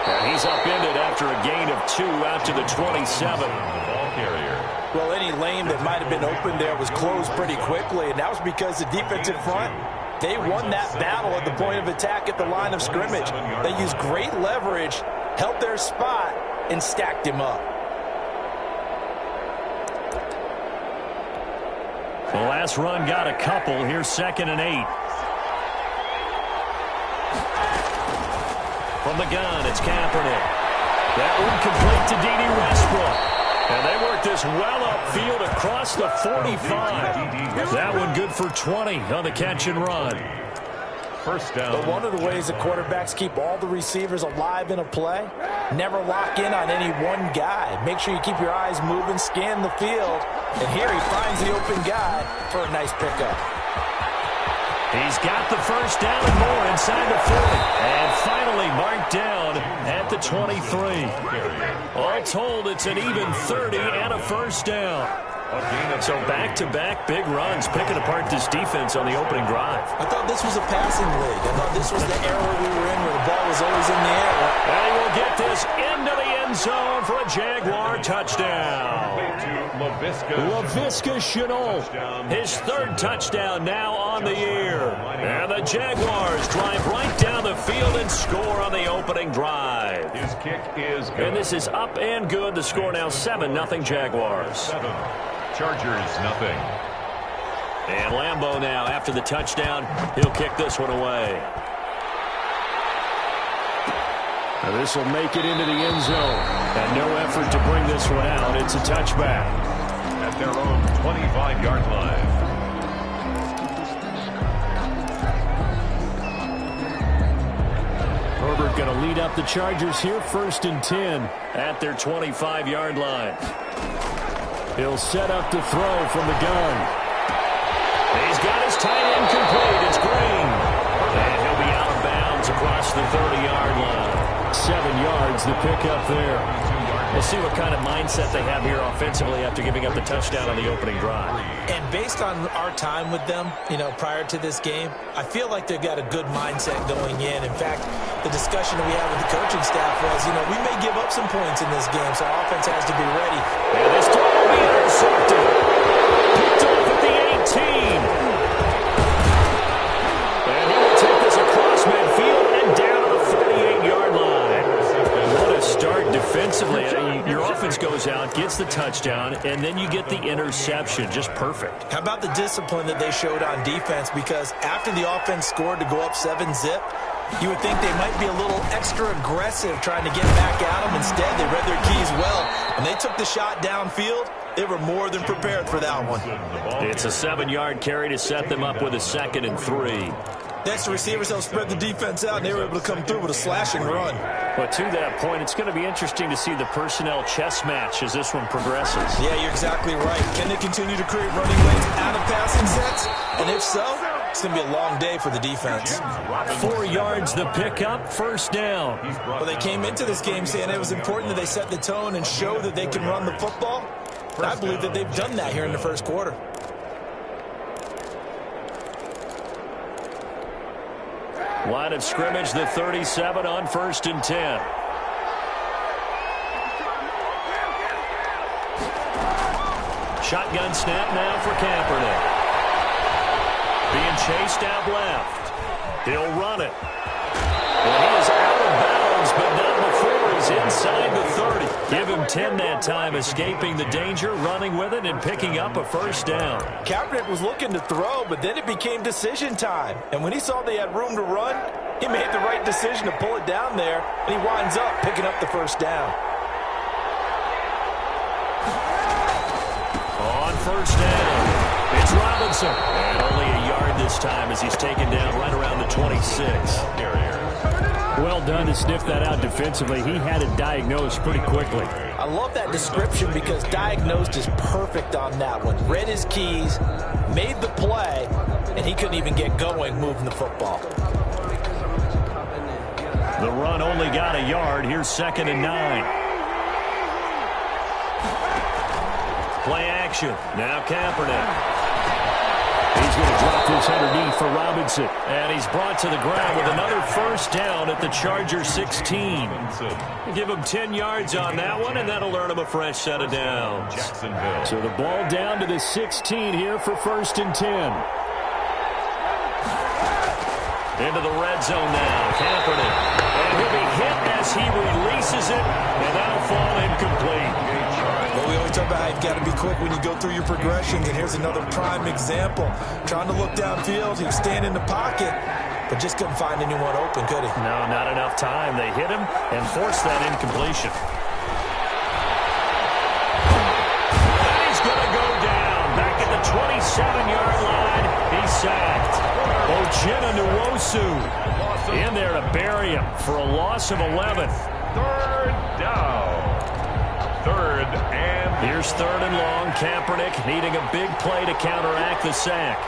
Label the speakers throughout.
Speaker 1: And he's upended after a gain of 2 out to the 27.
Speaker 2: Ball carrier.
Speaker 3: Well, any lane that might have been open there was closed pretty quickly, and that was because the defensive front, they won that battle at the point of attack at the line of scrimmage. They used great leverage, held their spot, and stacked him up.
Speaker 1: The last run got a couple. Here's 2nd and 8. From the gun, it's Kaepernick. That one complete to D.D. Westbrook. And they work this well upfield across the 45. That one good for 20 on the catch and run.
Speaker 2: First down.
Speaker 3: But one of the ways that quarterbacks keep all the receivers alive in a play, never lock in on any one guy. Make sure you keep your eyes moving, scan the field. And here he finds the open guy for a nice pickup.
Speaker 1: He's got the first down and more inside the 40. And finally marked down at the 23. All told, it's an even 30 and a first down. So back-to-back big runs, picking apart this defense on the opening drive.
Speaker 3: I thought this was a passing league. I thought this was the era we were in where the ball was always in the air.
Speaker 1: And he will get this into the end zone for a Jaguar touchdown. Laviska Shenault, his 3rd touchdown now on the year. And the Jaguars drive right down the field and score on the opening drive.
Speaker 2: His kick is good.
Speaker 1: And this is up and good. The score now 7-0 Jaguars.
Speaker 2: 7. Chargers, nothing.
Speaker 1: And Lambeau now, after the touchdown, he'll kick this one away. Now this will make it into the end zone. And no effort to bring this one out. It's a touchback.
Speaker 2: At their own 25-yard line.
Speaker 1: Herbert going to lead up the Chargers here, 1st and 10 at their 25-yard line. He'll set up to throw from the gun. He's got his tight end complete. It's Green. And he'll be out of bounds across the 30-yard line. 7 yards, the pickup there. We'll see what kind of mindset they have here offensively after giving up the touchdown on the opening drive.
Speaker 3: And based on our time with them, prior to this game, I feel like they've got a good mindset going in. In fact, the discussion that we had with the coaching staff was, we may give up some points in this game, so our offense has to be ready.
Speaker 1: And this time will be intercepted. Picked off at the 18. And he will take this across midfield and down to the 48-yard line. What a start defensively. Your offense goes out, gets the touchdown, and then you get the interception. Just perfect.
Speaker 3: How about the discipline that they showed on defense? Because after the offense scored to go up 7-zip, you would think they might be a little extra aggressive trying to get back at them. Instead, they read their keys well. When they took the shot downfield, they were more than prepared for that one.
Speaker 1: It's a 7-yard carry to set them up with a 2nd and 3.
Speaker 3: Next, the receivers helped spread the defense out, and they were able to come through with a slashing run.
Speaker 1: But to that point, it's going to be interesting to see the personnel chess match as this one progresses.
Speaker 3: Yeah, you're exactly right. Can they continue to create running lanes out of passing sets? And if so, it's going to be a long day for the defense.
Speaker 1: 4 yards the pickup, 1st down.
Speaker 3: Well, they came into this game saying it was important that they set the tone and show that they can run the football. And I believe that they've done that here in the first quarter.
Speaker 1: Line of scrimmage, the 37 on 1st and 10. Shotgun snap now for Kaepernick. Being chased out left. He'll run it. And he is out of bounds, but not before he's inside the 30. Give him 10 that time, escaping the danger, running with it, and picking up a 1st down.
Speaker 3: Kaepernick was looking to throw, but then it became decision time. And when he saw they had room to run, he made the right decision to pull it down there, and he winds up picking up the 1st down.
Speaker 1: On 1st down, it's Robinson. And only a yard this time as he's taken down right around the 26. Well done to sniff that out defensively. He had it diagnosed pretty quickly.
Speaker 3: I love that description because diagnosed is perfect on that one. Read his keys, made the play, and he couldn't even get going moving the football.
Speaker 1: The run only got a yard. Here's 2nd and 9. Play action. Now Kaepernick. He's going to drop this underneath for Robinson. And he's brought to the ground with another first down at the Chargers 16. Give him 10 yards on that one, and that'll earn him a fresh set of downs.
Speaker 2: Jacksonville.
Speaker 1: So the ball down to the 16 here for 1st and 10. Into the red zone now. Kaepernick. And he'll be hit as he releases it, and that'll fall incomplete.
Speaker 3: Well, we always talk about how you've got to be quick when you go through your progressions, and here's another prime example. Trying to look downfield, he was standing in the pocket, but just couldn't find anyone open, could he?
Speaker 1: No, not enough time. They hit him and forced that incompletion. And he's going to go down. Back at the 27-yard line, he's sacked. Ojina Nwosu in there to bury him for a loss of 11.
Speaker 2: 3rd down. 3rd and...
Speaker 1: Here's 3rd and long. Kaepernick needing a big play to counteract the sack.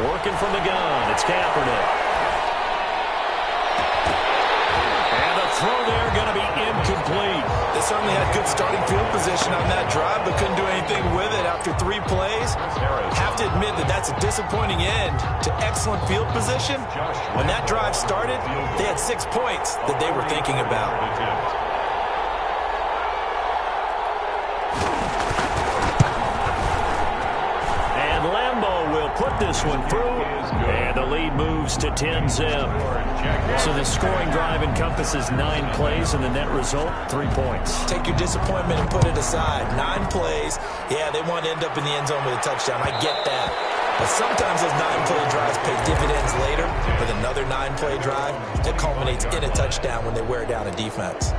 Speaker 1: Working from the gun. It's Kaepernick. And the throw there going to be incomplete.
Speaker 3: They certainly had good starting field position on that drive, but couldn't do anything with it after 3 plays. Have to admit that that's a disappointing end to excellent field position. When that drive started, they had 6 points that they were thinking about.
Speaker 1: And Lambeau will put this one through, and the lead moves to 10-zip. So the scoring drive encompasses 9 plays, and the net result, 3 points.
Speaker 3: Take your disappointment and put it aside. 9 plays. Yeah, they want to end up in the end zone with a touchdown. I get that. But sometimes those 9-play drives pay dividends later with another 9-play drive that culminates in a touchdown when they wear down a defense.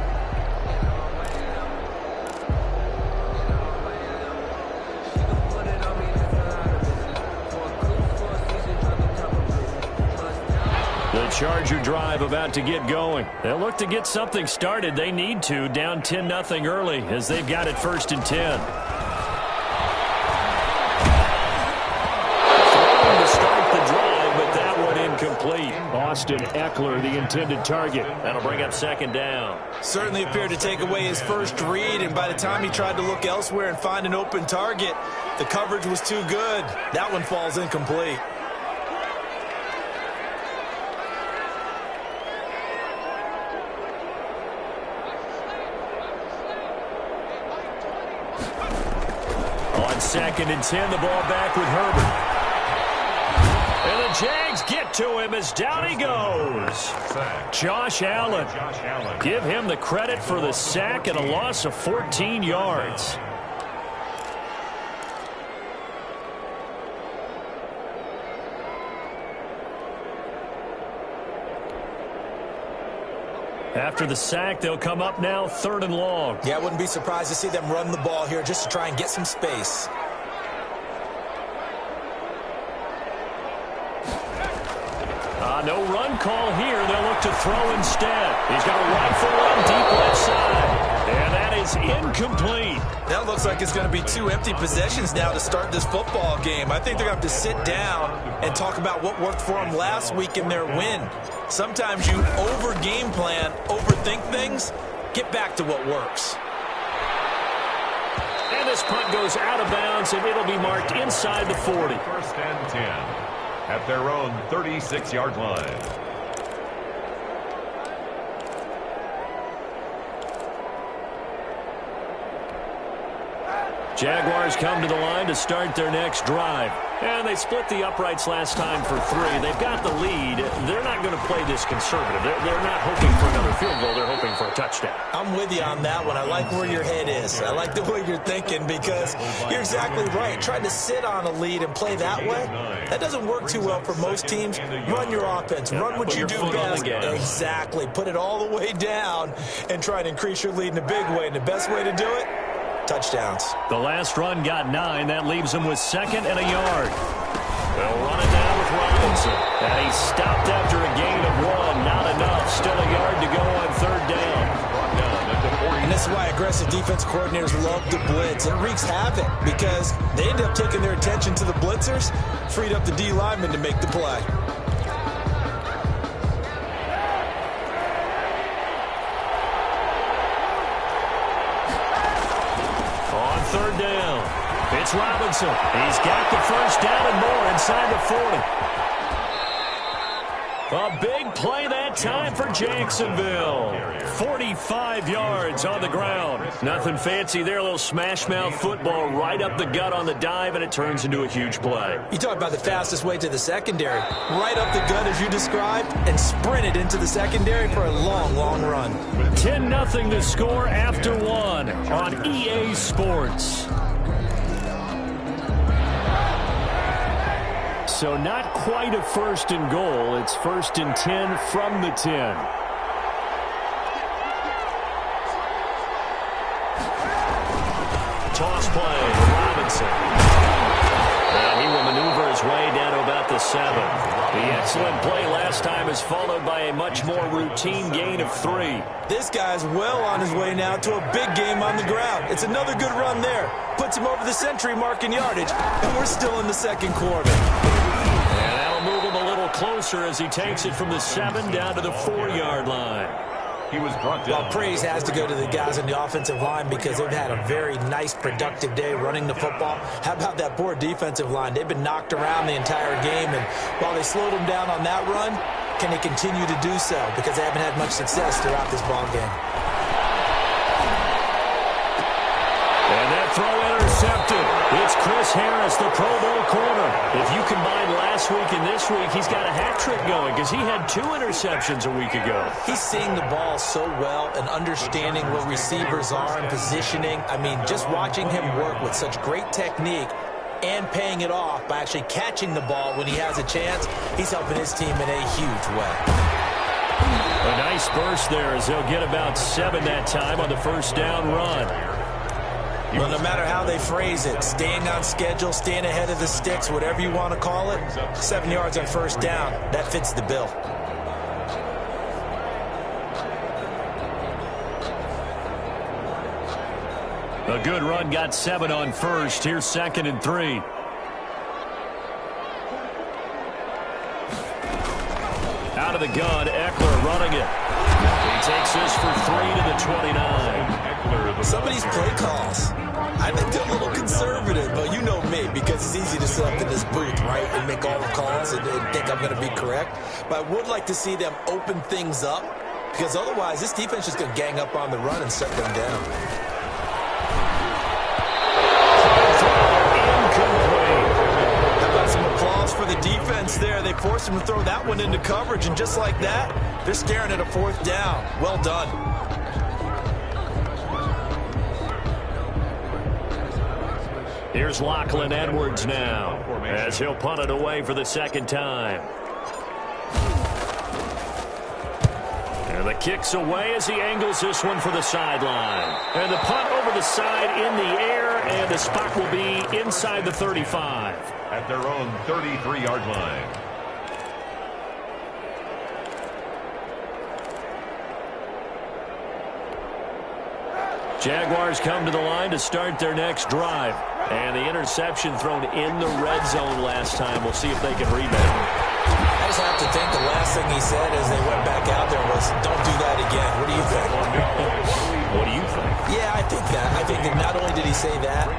Speaker 1: The Charger drive about to get going. They'll look to get something started. They need to, down 10-0 early as they've got it 1st and 10. Throwing to start the drive, but that one incomplete. Austin Eckler, the intended target. That'll bring up 2nd down.
Speaker 3: Certainly appeared to take away his first read, and by the time he tried to look elsewhere and find an open target, the coverage was too good. That one falls incomplete.
Speaker 1: On 2nd and 10, the ball back with Herbert. And the Jags get to him as down he goes. Josh Allen. Give him the credit for the sack and a loss of 14 yards. After the sack, they'll come up now 3rd and long.
Speaker 3: Yeah, I wouldn't be surprised to see them run the ball here just to try and get some space.
Speaker 1: No run call here. They'll look to throw instead. He's got a rifle on deep left side. And that is incomplete.
Speaker 3: That looks like it's going to be 2 empty possessions now to start this football game. I think they're going to have to sit down and talk about what worked for them last week in their win. Sometimes you over-game plan, overthink things. Get back to what works.
Speaker 1: And this punt goes out of bounds, and it'll be marked inside the 40.
Speaker 2: 1st and 10 at their own 36-yard line.
Speaker 1: Jaguars come to the line to start their next drive. And they split the uprights last time for 3. They've got the lead. They're not going to play this conservative. They're not hoping for another field goal. They're hoping for a touchdown.
Speaker 3: I'm with you on that one. I like where your head is. I like the way you're thinking because you're exactly right. Trying to sit on a lead and play that way, that doesn't work too well for most teams. Run your offense. Run what you do best. Exactly. Put it all the way down and try to increase your lead in a big way. And the best way to do it, touchdowns.
Speaker 1: The last run got 9. That leaves him with 2nd and a yard. They'll run it down with Robinson. And he stopped after a gain of 1. Not enough. Still a yard to go on 3rd down.
Speaker 3: And this is why aggressive defense coordinators love to blitz. It wreaks havoc because they end up taking their attention to the blitzers, freed up the D lineman to make the play.
Speaker 1: On 3rd down, It's Robinson. He's got the first down and more inside the 40. A big play that time for Jacksonville. 45 yards on the ground. Nothing fancy there. A little smash-mouth football right up the gut on the dive, and it turns into a huge play.
Speaker 3: You talk about the fastest way to the secondary. Right up the gut as you described and sprinted into the secondary for a long, long run.
Speaker 1: 10-0 the score after one on EA Sports. So not quite a first and goal. It's 1st and 10 from the 10. Toss play, Robinson. And he will maneuver his way down to about the 7. The excellent play last time is followed by a much more routine gain of 3.
Speaker 3: This guy's well on his way now to a big game on the ground. It's another good run there. Puts him over the century mark in yardage, and we're still in the second quarter.
Speaker 1: And that'll move him a little closer as he takes it from the 7 down to the 4-yard line.
Speaker 2: He was brought down.
Speaker 3: Well, praise has to go to the guys on the offensive line because they've had a very nice, productive day running the football. How about that poor defensive line? They've been knocked around the entire game, and while they slowed them down on that run, can they continue to do so? Because they haven't had much success throughout this ball game.
Speaker 1: And that throw intercepted. It's Chris Harris, the Pro Bowl corner. If you combine last week and this week, he's got a hat trick going because he had 2 interceptions a week ago.
Speaker 3: He's seeing the ball so well and understanding where receivers are and positioning. I mean, just watching him work with such great technique and paying it off by actually catching the ball when he has a chance, he's helping his team in a huge way.
Speaker 1: A nice burst there as they'll get about 7 that time on the first down run.
Speaker 3: Well, no matter how they phrase it, staying on schedule, staying ahead of the sticks, whatever you want to call it, 7 yards on first down, that fits the bill.
Speaker 1: A good run got 7 on first. Here's 2nd and 3. Out of the gun, Eckler running it. He takes this for 3 to the 29.
Speaker 3: Some of these play calls, I think they're a little conservative, but you know me, because it's easy to sit up in this booth, right, and make all the calls and think I'm going to be correct. But I would like to see them open things up, because otherwise this defense is going to gang up on the run and shut them down. How about some applause for the defense there? They forced him to throw that one into coverage, and just like that, they're staring at a 4th down. Well done.
Speaker 1: Here's Lachlan Edwards now as he'll punt it away for the 2nd time. And the kick's away as he angles this one for the sideline. And the punt over the side in the air, and the spot will be inside the 35.
Speaker 2: At their own 33-yard line.
Speaker 1: Jaguars come to the line to start their next drive. And the interception thrown in the red zone last time. We'll see if they can rebound.
Speaker 3: I just have to think the last thing he said as they went back out there was, don't do that again. What do you think?
Speaker 1: What do you think?
Speaker 3: Yeah, I think that. I think that not only did he say that,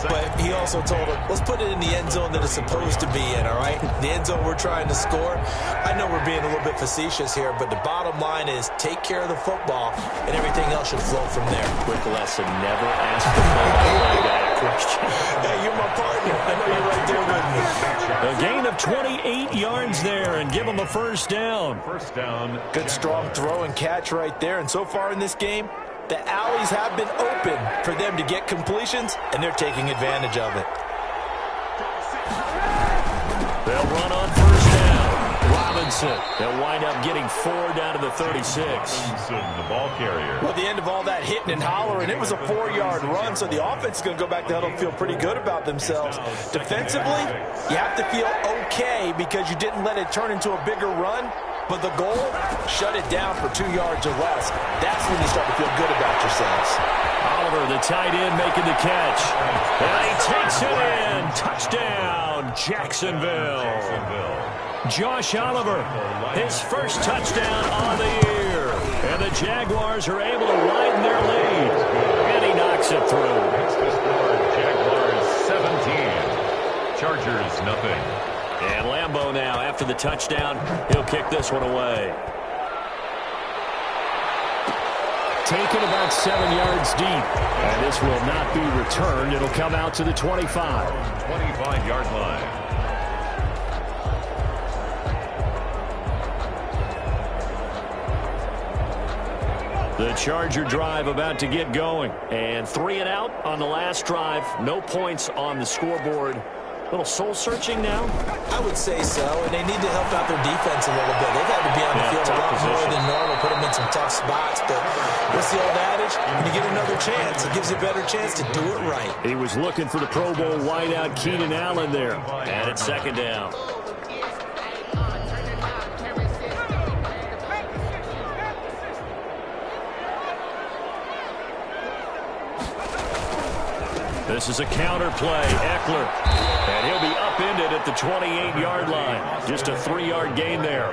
Speaker 3: but he also told him, let's put it in the end zone that it's supposed to be in, all right? The end zone we're trying to score. I know we're being a little bit facetious here, but the bottom line is take care of the football, and everything else should flow from there.
Speaker 1: Quick lesson, never ask the football guy a question.
Speaker 3: Hey, you're my partner. I know you're right there with me.
Speaker 1: A gain of 28 yards there and give them a first down.
Speaker 2: First down.
Speaker 3: Good strong throw and catch right there. And so far in this game, the alleys have been open for them to get completions, and they're taking advantage of it.
Speaker 1: They'll run on first down. Robinson. They'll wind up getting 4 down to the 36.
Speaker 2: Robinson, the ball carrier.
Speaker 3: Well, at the end of all that hitting and hollering, it was a 4-yard run, so the offense is going to go back to huddle and feel pretty good about themselves. Defensively, you have to feel okay because you didn't let it turn into a bigger run, but the goal, shut it down for 2 yards or less. That's when you start to feel good about yourselves.
Speaker 1: Oliver, the tight end, making the catch. And he takes it in. Touchdown, Jacksonville. Josh Oliver, his first touchdown on the year. And the Jaguars are able to widen their lead. And he knocks it through.
Speaker 2: Jaguars 17. Chargers, nothing.
Speaker 1: And Lambeau now, after the touchdown, he'll kick this one away. Taken about 7 yards deep. And this will not be returned. It'll come out to the 25.
Speaker 2: 25-yard line.
Speaker 1: The Charger drive about to get going. And 3 and out on the last drive. No points on the scoreboard. A little soul-searching now?
Speaker 3: I would say so, and they need to help out their defense a little bit. They've had to be on the field a lot more than normal, put them in some tough spots. But what's the old adage? When you get another chance, it gives you a better chance to do it right.
Speaker 1: He was looking for the Pro Bowl wideout Keenan Allen there. And it's second down. This is a counter play. Eckler. And he'll be upended at the 28-yard line. Just a 3-yard gain there.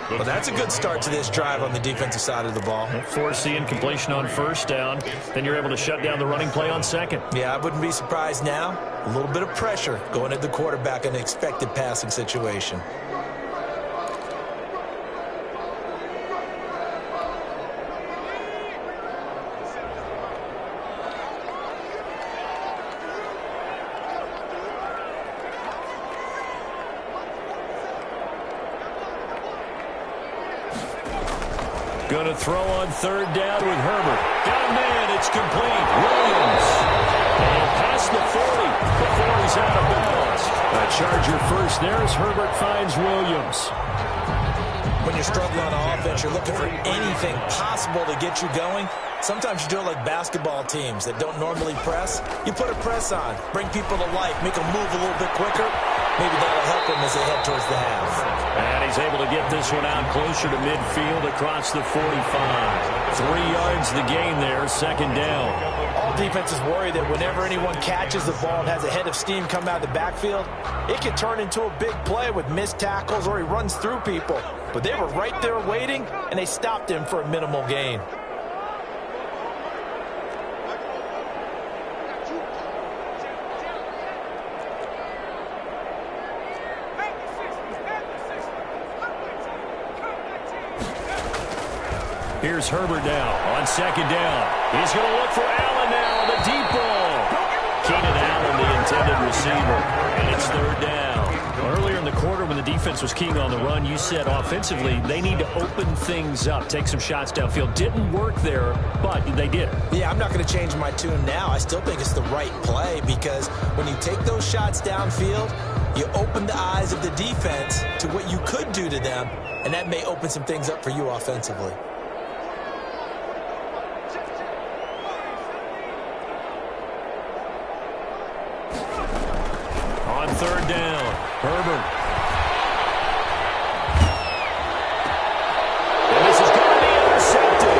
Speaker 3: Well, that's a good start to this drive on the defensive side of the ball.
Speaker 1: Force the incompletion on first down. Then you're able to shut down the running play on second.
Speaker 3: Yeah, I wouldn't be surprised now. A little bit of pressure going at the quarterback in an expected passing situation.
Speaker 1: Going to throw on third down with Herbert. Got a man. It's complete. Williams. And past the 40 before he's out of bounds. A Charger first there as Herbert finds Williams.
Speaker 3: When you're struggling on offense, you're looking for anything possible to get you going. Sometimes you do it like basketball teams that don't normally press. You put a press on, bring people to life, make them move a little bit quicker. Maybe that'll help them as they head towards the half.
Speaker 1: And he's able to get this one out closer to midfield across the 45. 3 yards the gain there, second down.
Speaker 3: All defenses worry that whenever anyone catches the ball and has a head of steam come out of the backfield, it can turn into a big play with missed tackles or he runs through people. But they were right there waiting, and they stopped him for a minimal gain.
Speaker 1: Here's Herbert now on second down. He's going to look for Allen now, the deep ball. Keenan Allen, the intended receiver, and it's third down. Earlier in the quarter when the defense was keying on the run, you said offensively they need to open things up, take some shots downfield. Didn't work there, but they did.
Speaker 3: Yeah, I'm not going to change my tune now. I still think it's the right play because when you take those shots downfield, you open the eyes of the defense to what you could do to them, and that may open some things up for you offensively.
Speaker 1: Third down, Herbert. And this is going to be intercepted.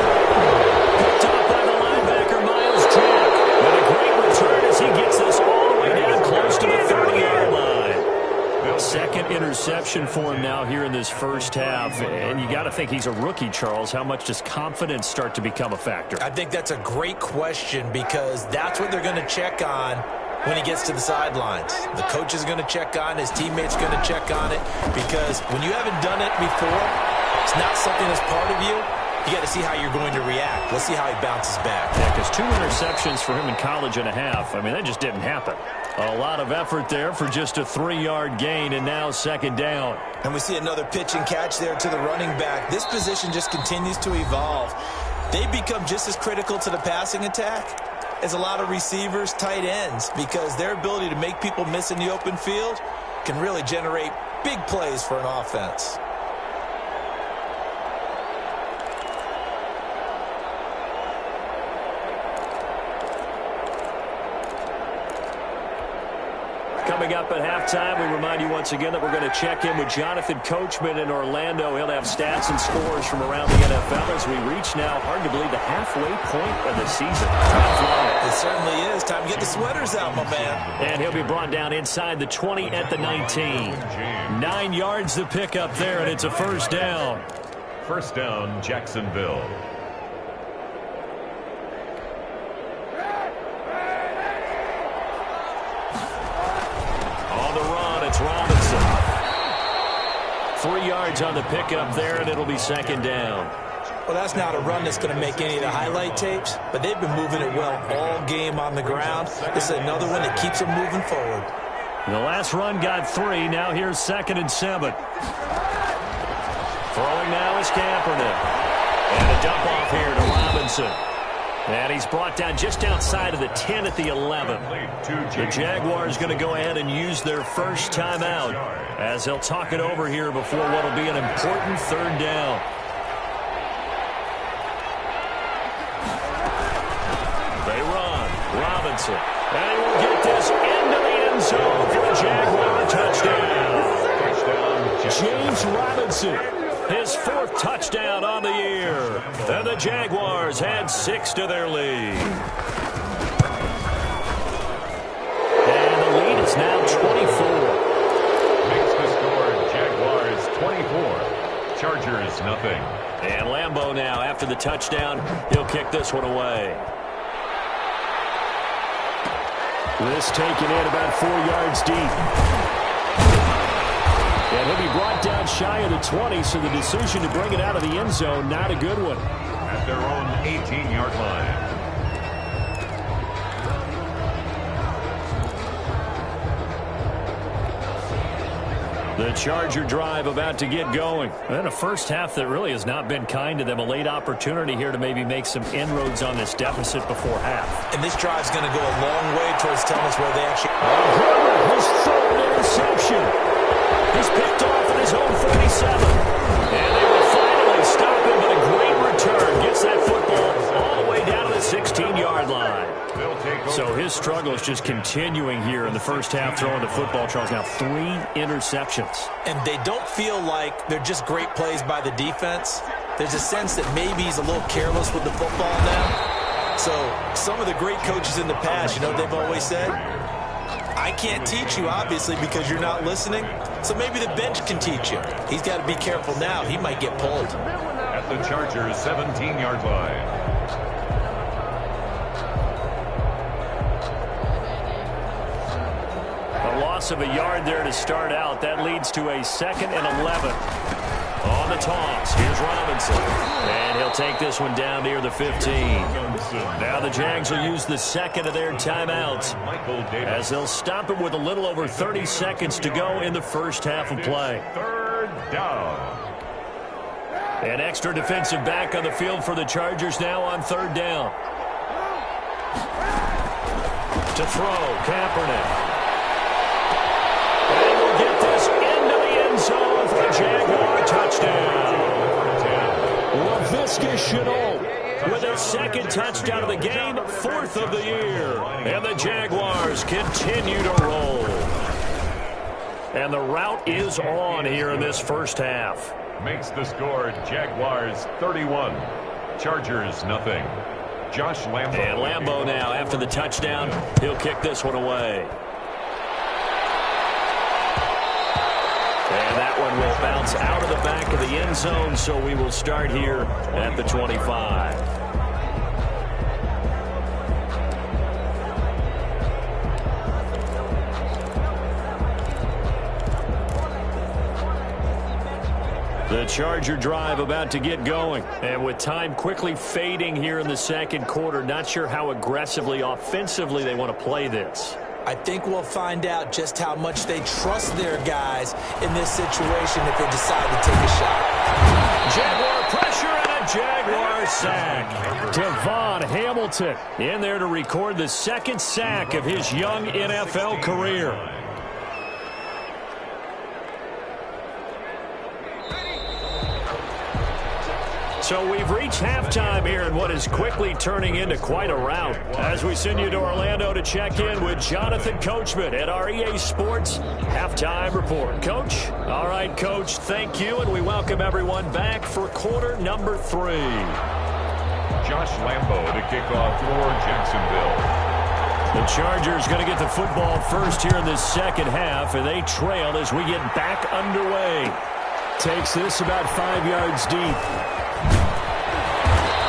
Speaker 1: Picked up by the linebacker, Miles Jack. And a great return as he gets this all the way down close to the 30-yard line. Second interception for him now here in this first half. And you got to think he's a rookie, Charles. How much does confidence start to become a factor?
Speaker 3: I think that's a great question because that's what they're going to check on when he gets to the sidelines. The coach is going to check on it. His teammates are going to check on it because when you haven't done it before, it's not something that's part of you. You got to see how you're going to react. Let's see how he bounces back.
Speaker 1: Yeah, because 2 interceptions for him in college and a half. I mean, that just didn't happen. A lot of effort there for just a 3-yard gain, and now second down.
Speaker 3: And we see another pitch and catch there to the running back. This position just continues to evolve. They become just as critical to the passing attack as a lot of receivers, tight ends, because their ability to make people miss in the open field can really generate big plays for an offense.
Speaker 1: Coming up at halftime, we remind you once again that we're going to check in with Jonathan Coachman in Orlando. He'll have stats and scores from around the NFL as we reach now, hard to believe, the halfway point of the season.
Speaker 3: It certainly is. Time to get the sweaters out, my man.
Speaker 1: And he'll be brought down inside the 20 at the 19. 9 yards to pick up there, and it's a first down.
Speaker 2: First down, Jacksonville.
Speaker 1: 3 yards on the pickup there, and it'll be second down.
Speaker 3: Well, that's not a run that's going to make any of the highlight tapes, but they've been moving it well all game on the ground. This is another one that keeps them moving forward.
Speaker 1: The last run got 3. Now here's 2nd and 7. Throwing now is Kaepernick. And a dump off here to Robinson. And he's brought down just outside of the 10 at the 11. The Jaguars going to go ahead and use their first timeout as they'll talk it over here before what will be an important 3rd down. They run. Robinson. And he will get this into the end zone for the Jaguar touchdown. James Robinson. His 4th touchdown on the year. And the Jaguars add 6 to their lead. And the lead is now 24.
Speaker 2: Makes the score Jaguars 24. Chargers nothing.
Speaker 1: And Lambeau now after the touchdown. He'll kick this one away. This taken in about 4 yards deep. And he'll be brought down shy of the 20, so the decision to bring it out of the end zone, not a good one.
Speaker 2: At their own 18-yard line.
Speaker 1: The Charger drive about to get going. And a first half that really has not been kind to them. A late opportunity here to maybe make some inroads on this deficit before half.
Speaker 3: And this drive's going to go a long way towards telling us where they actually...
Speaker 1: Herbert, his 3rd interception. He's picked off at his own 47. And they will finally stop him, but a great return. Gets that football all the way down to the 16-yard line. So his struggle is just continuing here in the first half throwing the football, Charles. Now 3 interceptions.
Speaker 3: And they don't feel like they're just great plays by the defense. There's a sense that maybe he's a little careless with the football now. So some of the great coaches in the past, you know what they've always said? I can't teach you, obviously, because you're not listening. So maybe the bench can teach you. He's got to be careful now. He might get pulled.
Speaker 2: At the Chargers' 17-yard line.
Speaker 1: A loss of a yard there to start out. That leads to a 2nd and 11. On the toss, here's Robinson. And he'll take this one down near the 15. Now the Jags will use the 2nd of their timeouts as they'll stop it with a little over 30 seconds to go in the first half of play.
Speaker 2: 3rd down.
Speaker 1: An extra defensive back on the field for the Chargers now on 3rd down. To throw, Kaepernick. And we'll get this into the end zone for a Jaguar touchdown. Laviska Shenault with a 2nd touchdown of the game, 4th of the year. And the Jaguars continue to roll. And the route is on here in this first half.
Speaker 2: Makes the score Jaguars 31. Chargers nothing. Josh Lambeau.
Speaker 1: And Lambeau now after the touchdown. He'll kick this one away. And that one will bounce out of the back of the end zone, so we will start here at the 25. The Charger drive about to get going. And with time quickly fading here in the 2nd quarter, not sure how aggressively, offensively they want to play this.
Speaker 3: I think we'll find out just how much they trust their guys in this situation if they decide to take a shot.
Speaker 1: Jaguar pressure and a Jaguar sack. Devon Hamilton in there to record the 2nd sack of his young NFL career. So we've reached halftime here in what is quickly turning into quite a rout as we send you to Orlando to check in with Jonathan Coachman at our EA Sports Halftime Report. Coach? All right, Coach, thank you, and we welcome everyone back for quarter number 3.
Speaker 2: Josh Lambeau to kick off for Jacksonville.
Speaker 1: The Chargers going to get the football first here in this second half, and they trail as we get back underway. Takes this about 5 yards deep.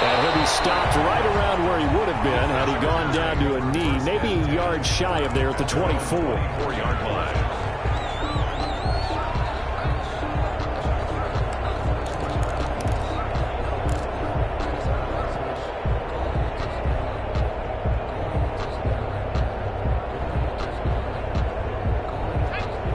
Speaker 1: And he'll be stopped right around where he would have been had he gone down to a knee, maybe a yard shy of there at the 24.
Speaker 2: 4-yard line.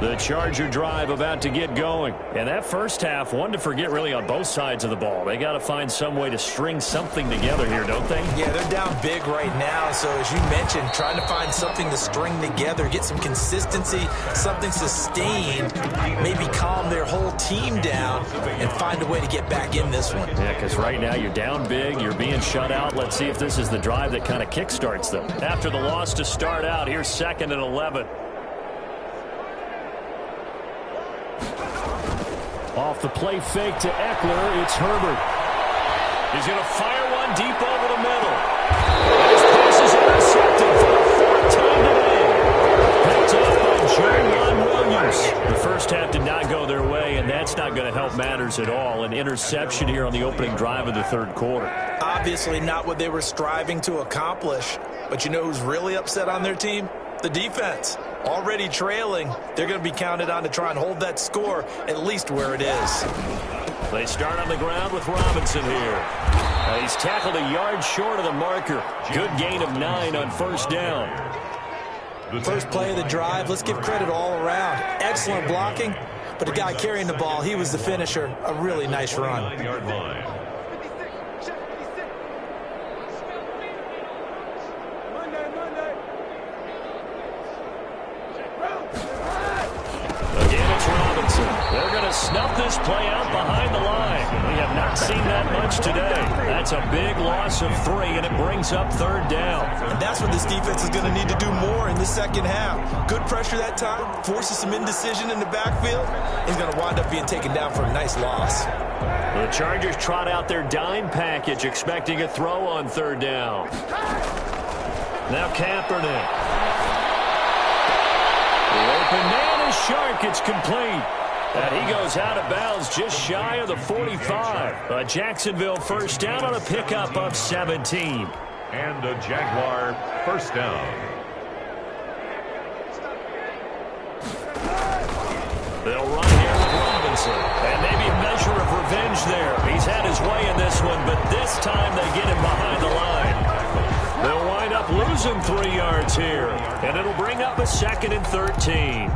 Speaker 1: The Charger drive about to get going. And that first half, one to forget really on both sides of the ball. They got to find some way to string something together here, don't they?
Speaker 3: Yeah, they're down big right now. So as you mentioned, trying to find something to string together, get some consistency, something sustained, maybe calm their whole team down and find a way to get back in this one.
Speaker 1: Yeah, because right now you're down big, you're being shut out. Let's see if this is the drive that kind of kickstarts them. After the loss to start out, here's 2nd and 11. Off the play fake to Eckler, it's Herbert. He's going to fire one deep over the middle. His pass is intercepted for the 4th time today. Picked up by Jaron Williams. The first half did not go their way, and that's not going to help matters at all. An interception here on the opening drive of the 3rd quarter.
Speaker 3: Obviously not what they were striving to accomplish. But you know who's really upset on their team? The defense. Already trailing, they're going to be counted on to try and hold that score at least where it is.
Speaker 1: They start on the ground with Robinson here. He's tackled a yard short of the marker. Good gain of 9 on 1st down.
Speaker 3: First play of the drive, let's give credit all around. Excellent blocking, but the guy carrying the ball, he was the finisher. A really nice run.
Speaker 1: They're going to snuff this play out behind the line. We have not seen that much today. That's a big loss of 3, and it brings up 3rd down.
Speaker 3: And that's what this defense is going to need to do more in the second half. Good pressure that time, forces some indecision in the backfield. He's going to wind up being taken down for a nice loss.
Speaker 1: The Chargers trot out their dime package, expecting a throw on 3rd down. Now Kaepernick. The open man is Shark. It's complete. And he goes out of bounds just shy of the 45. A Jacksonville 1st down on a pickup of 17.
Speaker 2: And a Jaguar 1st down.
Speaker 1: They'll run here with Robinson. And maybe a measure of revenge there. He's had his way in this one, but this time they get him behind the line. They'll wind up losing 3 yards here. And it'll bring up a 2nd and 13.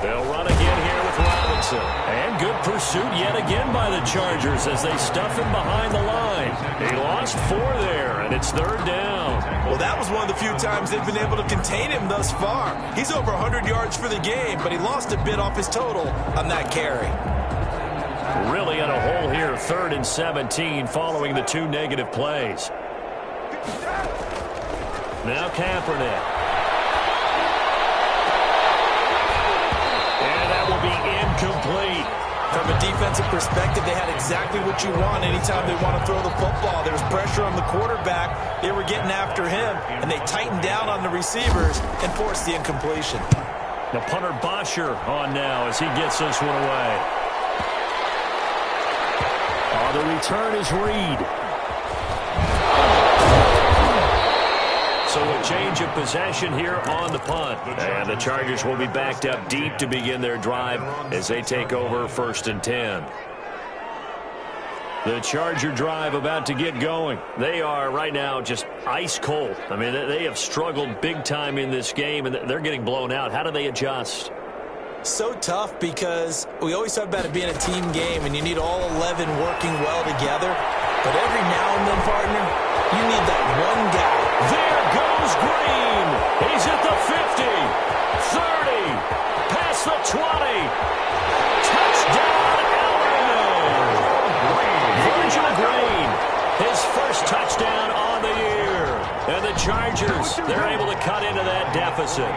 Speaker 1: They'll run again here with Robinson. And good pursuit yet again by the Chargers as they stuff him behind the line. He lost 4 there, and it's 3rd down.
Speaker 3: Well, that was one of the few times they've been able to contain him thus far. He's over 100 yards for the game, but he lost a bit off his total on that carry.
Speaker 1: Really in a hole here, 3rd and 17 following the 2 negative plays. Now Kaepernick. Will be incomplete.
Speaker 3: From a defensive perspective, they had exactly what you want anytime they want to throw the football. There was pressure on the quarterback. They were getting after him, and they tightened down on the receivers and forced the incompletion.
Speaker 1: The punter Bosher on now as he gets this one away. The return is Reed. So a change of possession here on the punt. And the Chargers will be backed up deep to begin their drive as they take over 1st and 10. The Charger drive about to get going. They are right now just ice cold. I mean, they have struggled big time in this game, and they're getting blown out. How do they adjust?
Speaker 3: So tough because we always talk about it being a team game, and you need all 11 working well together. But every now and then, partner, you need that one guy.
Speaker 1: There goes Green. He's at the 50, 30, past the 20. Touchdown, Alabama. Virgil Green, his 1st touchdown on the year. And the Chargers, they're able to cut into that deficit.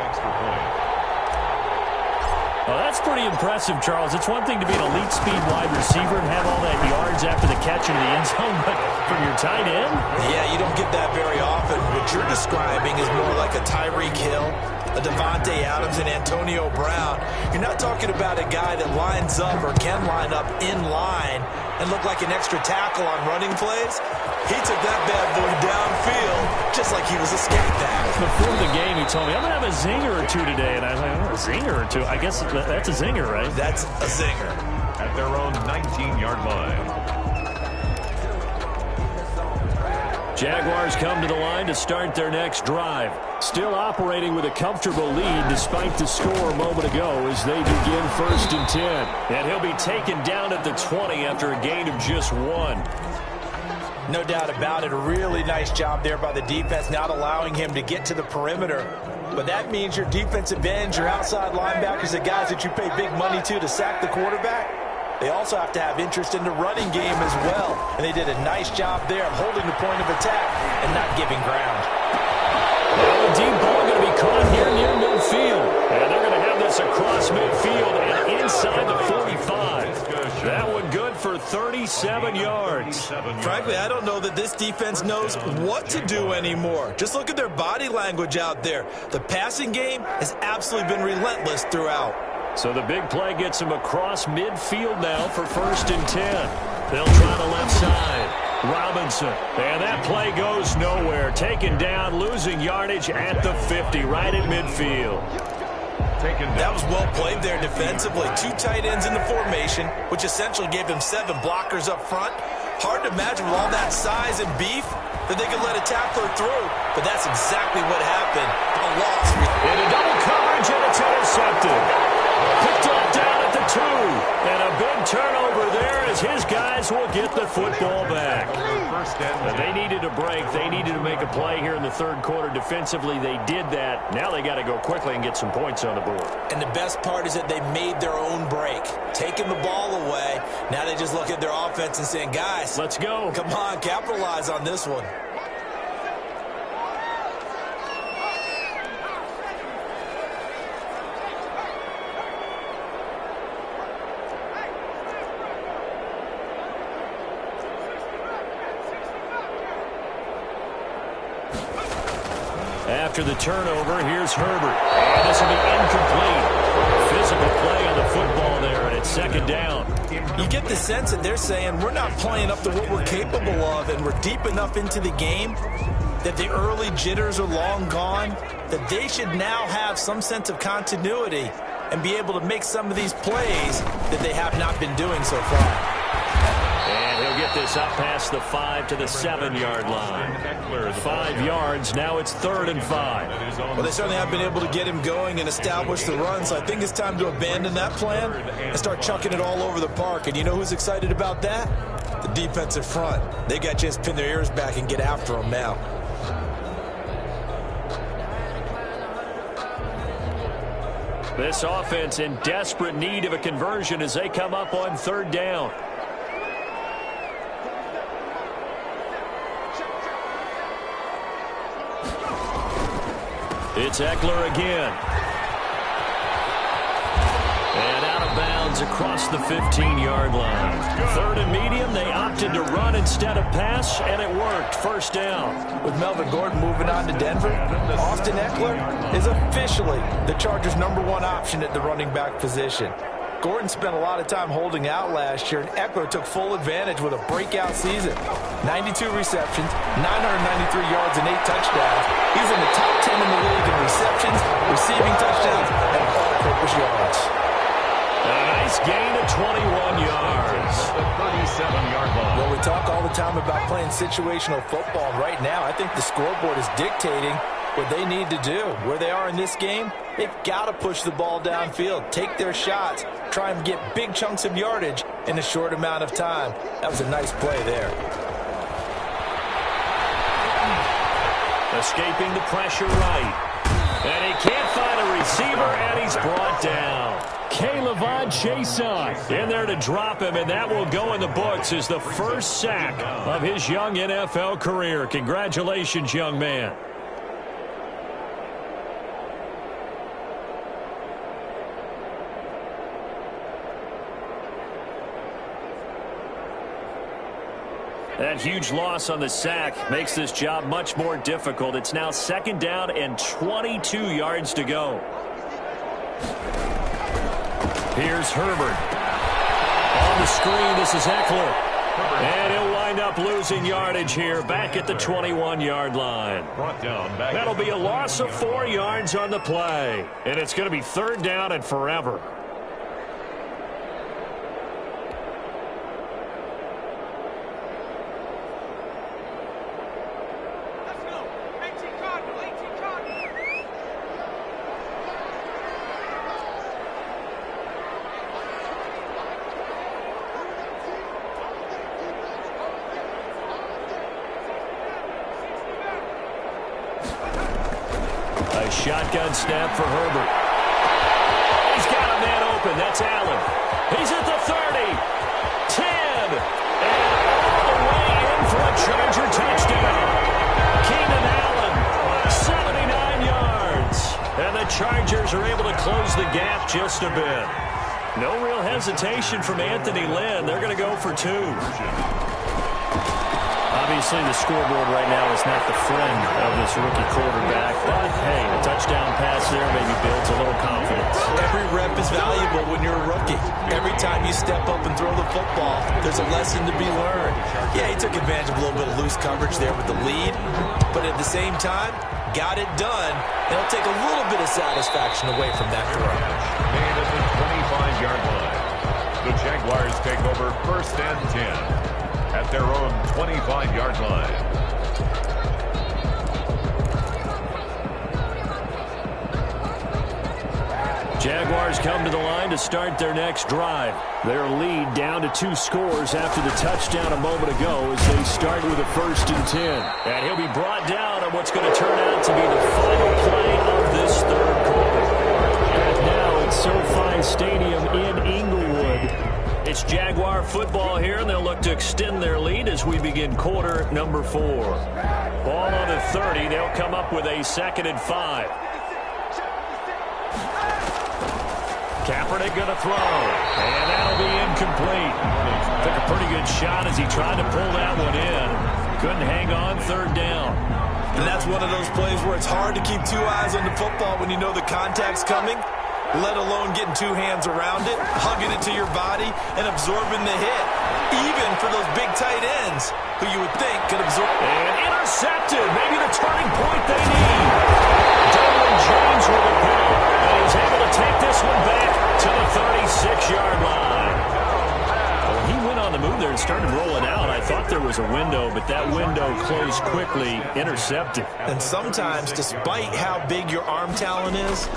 Speaker 1: Well, that's pretty impressive, Charles. It's one thing to be an elite speed wide receiver and have all that yards after the catch into the end zone, but from your tight end?
Speaker 3: Yeah, you don't get that very often. What you're describing is more like a Tyreek Hill, a Devontae Adams, and Antonio Brown. You're not talking about a guy that lines up or can line up in line and look like an extra tackle on running plays. He took that bad boy downfield just like he was a scat back.
Speaker 1: Before the game, he told me, I'm going to have a zinger or 2 today. And I was like, oh, a zinger or 2? I guess that's a zinger, right?
Speaker 3: That's a zinger.
Speaker 2: At their own 19-yard line.
Speaker 1: Jaguars come to the line to start their next drive. Still operating with a comfortable lead despite the score a moment ago as they begin 1st and 10. And he'll be taken down at the 20 after a gain of just 1.
Speaker 3: No doubt about it. A really nice job there by the defense, not allowing him to get to the perimeter. But that means your defensive ends, your outside linebackers, the guys that you pay big money to sack the quarterback, they also have to have interest in the running game as well. And they did a nice job there of holding the point of attack and not giving ground.
Speaker 1: Well, a deep ball going to be caught here near midfield. And they're going to have this across midfield and inside the 45. That one good for 37 yards.
Speaker 3: Frankly, I don't know that this defense knows what to do anymore. Just look at their body language out there. The passing game has absolutely been relentless throughout.
Speaker 1: So the big play gets him across midfield now for 1st and 10. They'll try the left side. Robinson. And that play goes nowhere. Taken down, losing yardage at the 50, right at midfield.
Speaker 3: That was well played there defensively. 2 tight ends in the formation, which essentially gave them 7 blockers up front. Hard to imagine with all that size and beef that they could let a tackler through. But that's exactly what happened. A loss.
Speaker 1: In a double coverage, and it's intercepted. Picked off down at the 2. And a big turnover there as his guys will get the football back. And they needed a break. They needed to make a play here in the 3rd quarter. Defensively, they did that. Now they got to go quickly and get some points on the board.
Speaker 3: And the best part is that they made their own break. Taking the ball away. Now they just look at their offense and saying, guys,
Speaker 1: let's go.
Speaker 3: Come on, capitalize on this one.
Speaker 1: After the turnover, here's Herbert. And this will be incomplete. Physical play on the football there, and it's 2nd down.
Speaker 3: You get the sense that they're saying we're not playing up to what we're capable of, and we're deep enough into the game that the early jitters are long gone, that they should now have some sense of continuity and be able to make some of these plays that they have not been doing so far.
Speaker 1: And he'll get this up past the 5 to the 7-yard line. 5 yards. Now it's 3rd and 5.
Speaker 3: Well, they certainly have been able to get him going and establish the run, so I think it's time to abandon that plan and start chucking it all over the park. And you know who's excited about that? The defensive front. They got to just pin their ears back and get after him now.
Speaker 1: This offense in desperate need of a conversion as they come up on 3rd down. It's Eckler again. And out of bounds across the 15-yard line. 3rd and medium, they opted to run instead of pass, and it worked. 1st down.
Speaker 3: With Melvin Gordon moving on to Denver, Austin Eckler is officially the Chargers' #1 option at the running back position. Gordon spent a lot of time holding out last year, and Eckler took full advantage with a breakout season. 92 receptions, 993 yards, and 8 touchdowns. He's in the top 10 in the league in receptions, receiving touchdowns, and all-purpose yards.
Speaker 1: A nice gain of 21 yards.
Speaker 2: The 37-yard line.
Speaker 3: Well, we talk all the time about playing situational football. Right now, I think the scoreboard is dictating what they need to do. Where they are in this game, they've got to push the ball downfield, take their shots, try and get big chunks of yardage in a short amount of time. That was a nice play there.
Speaker 1: Escaping the pressure right. And he can't find a receiver, and he's brought down. K'Lavon Chaisson in there to drop him, and that will go in the books as the first sack of his young NFL career. Congratulations, young man. That huge loss on the sack makes this job much more difficult. It's now 2nd down and 22 yards to go. Here's Herbert. On the screen, this is Eckler. And he'll wind up losing yardage here back at the 21-yard line. That'll be a loss of 4 yards on the play. And it's going to be 3rd down and forever. shotgun snap for Herbert. He's got a man open. That's Allen. He's at the 30. 10. And all the way in for a Charger touchdown. Keenan Allen, 79 yards. And the Chargers are able to close the gap just a bit. No real hesitation from Anthony Lynn. They're going to go for 2. Obviously, the scoreboard right now is not the friend of this rookie quarterback. But, hey, a touchdown pass there maybe builds a little confidence.
Speaker 3: Every rep is valuable when you're a rookie. Every time you step up and throw the football, there's a lesson to be learned. Yeah, he took advantage of a little bit of loose coverage there with the lead. But at the same time, got it done. It'll take a little bit of satisfaction away from that throw.
Speaker 2: Made at the 25-yard line. The Jaguars take over 1st and 10 at their own 25-yard line.
Speaker 1: Jaguars come to the line to start their next drive. Their lead down to 2 scores after the touchdown a moment ago as they start with a 1st and 10. And he'll be brought down on what's going to turn out to be the final play of this 3rd quarter. And now at SoFi Stadium in Inglewood. It's Jaguar football here, and they'll look to extend their lead as we begin quarter number 4. Ball on the 30. They'll come up with a 2nd and 5. Kaepernick going to throw, and that'll be incomplete. Took a pretty good shot as he tried to pull that one in. Couldn't hang on 3rd down.
Speaker 3: And that's one of those plays where it's hard to keep 2 eyes on the football when you know the contact's coming, let alone getting 2 hands around it, hugging it to your body, and absorbing the hit. Even for those big tight ends who you would think could absorb.
Speaker 1: And intercepted. Maybe the turning point they need. Derwin James with a pick. And he's able to take this one back to the 36-yard line. Well, he went on the move there and started rolling out. I thought there was a window, but that window closed quickly. Intercepted.
Speaker 3: And sometimes, despite how big your arm talent is,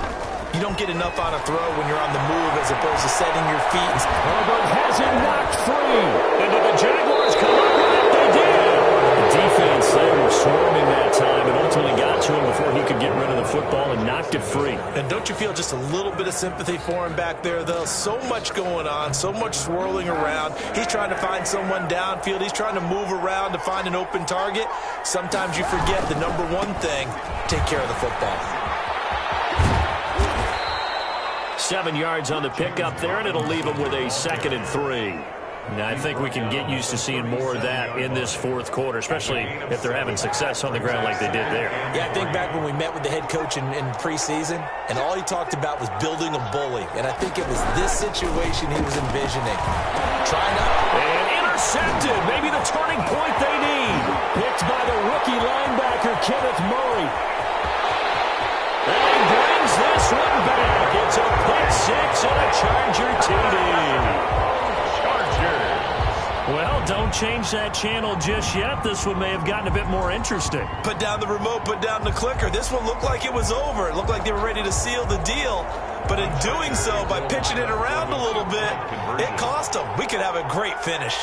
Speaker 3: you don't get enough on a throw when you're on the move as opposed to setting your feet.
Speaker 1: Herbert has it knocked free. And did the Jaguars come up with it? They did. The defense, they were swarming that time and ultimately got to him before he could get rid of the football and knocked it free.
Speaker 3: And don't you feel just a little bit of sympathy for him back there, though? So much going on, so much swirling around. He's trying to find someone downfield. He's trying to move around to find an open target. Sometimes you forget the number one thing, take care of the football.
Speaker 1: 7 yards on the pickup there, and it'll leave him with a 2nd and 3. Now, I think we can get used to seeing more of that in this 4th quarter, especially if they're having success on the ground like they did there.
Speaker 3: Yeah, I think back when we met with the head coach in preseason, and all he talked about was building a bully. And I think it was this situation he was envisioning. Trying to...
Speaker 1: And intercepted. Maybe the turning point they need. Picked by the rookie linebacker, Kenneth Murray. And he brings this one back. It's a pick 6 and a Charger TD. Well, don't change that channel just yet. This one may have gotten a bit more interesting.
Speaker 3: Put down the remote, put down the clicker. This one looked like it was over. It looked like they were ready to seal the deal. But in doing so, by pitching it around a little bit, it cost them. We could have a great finish.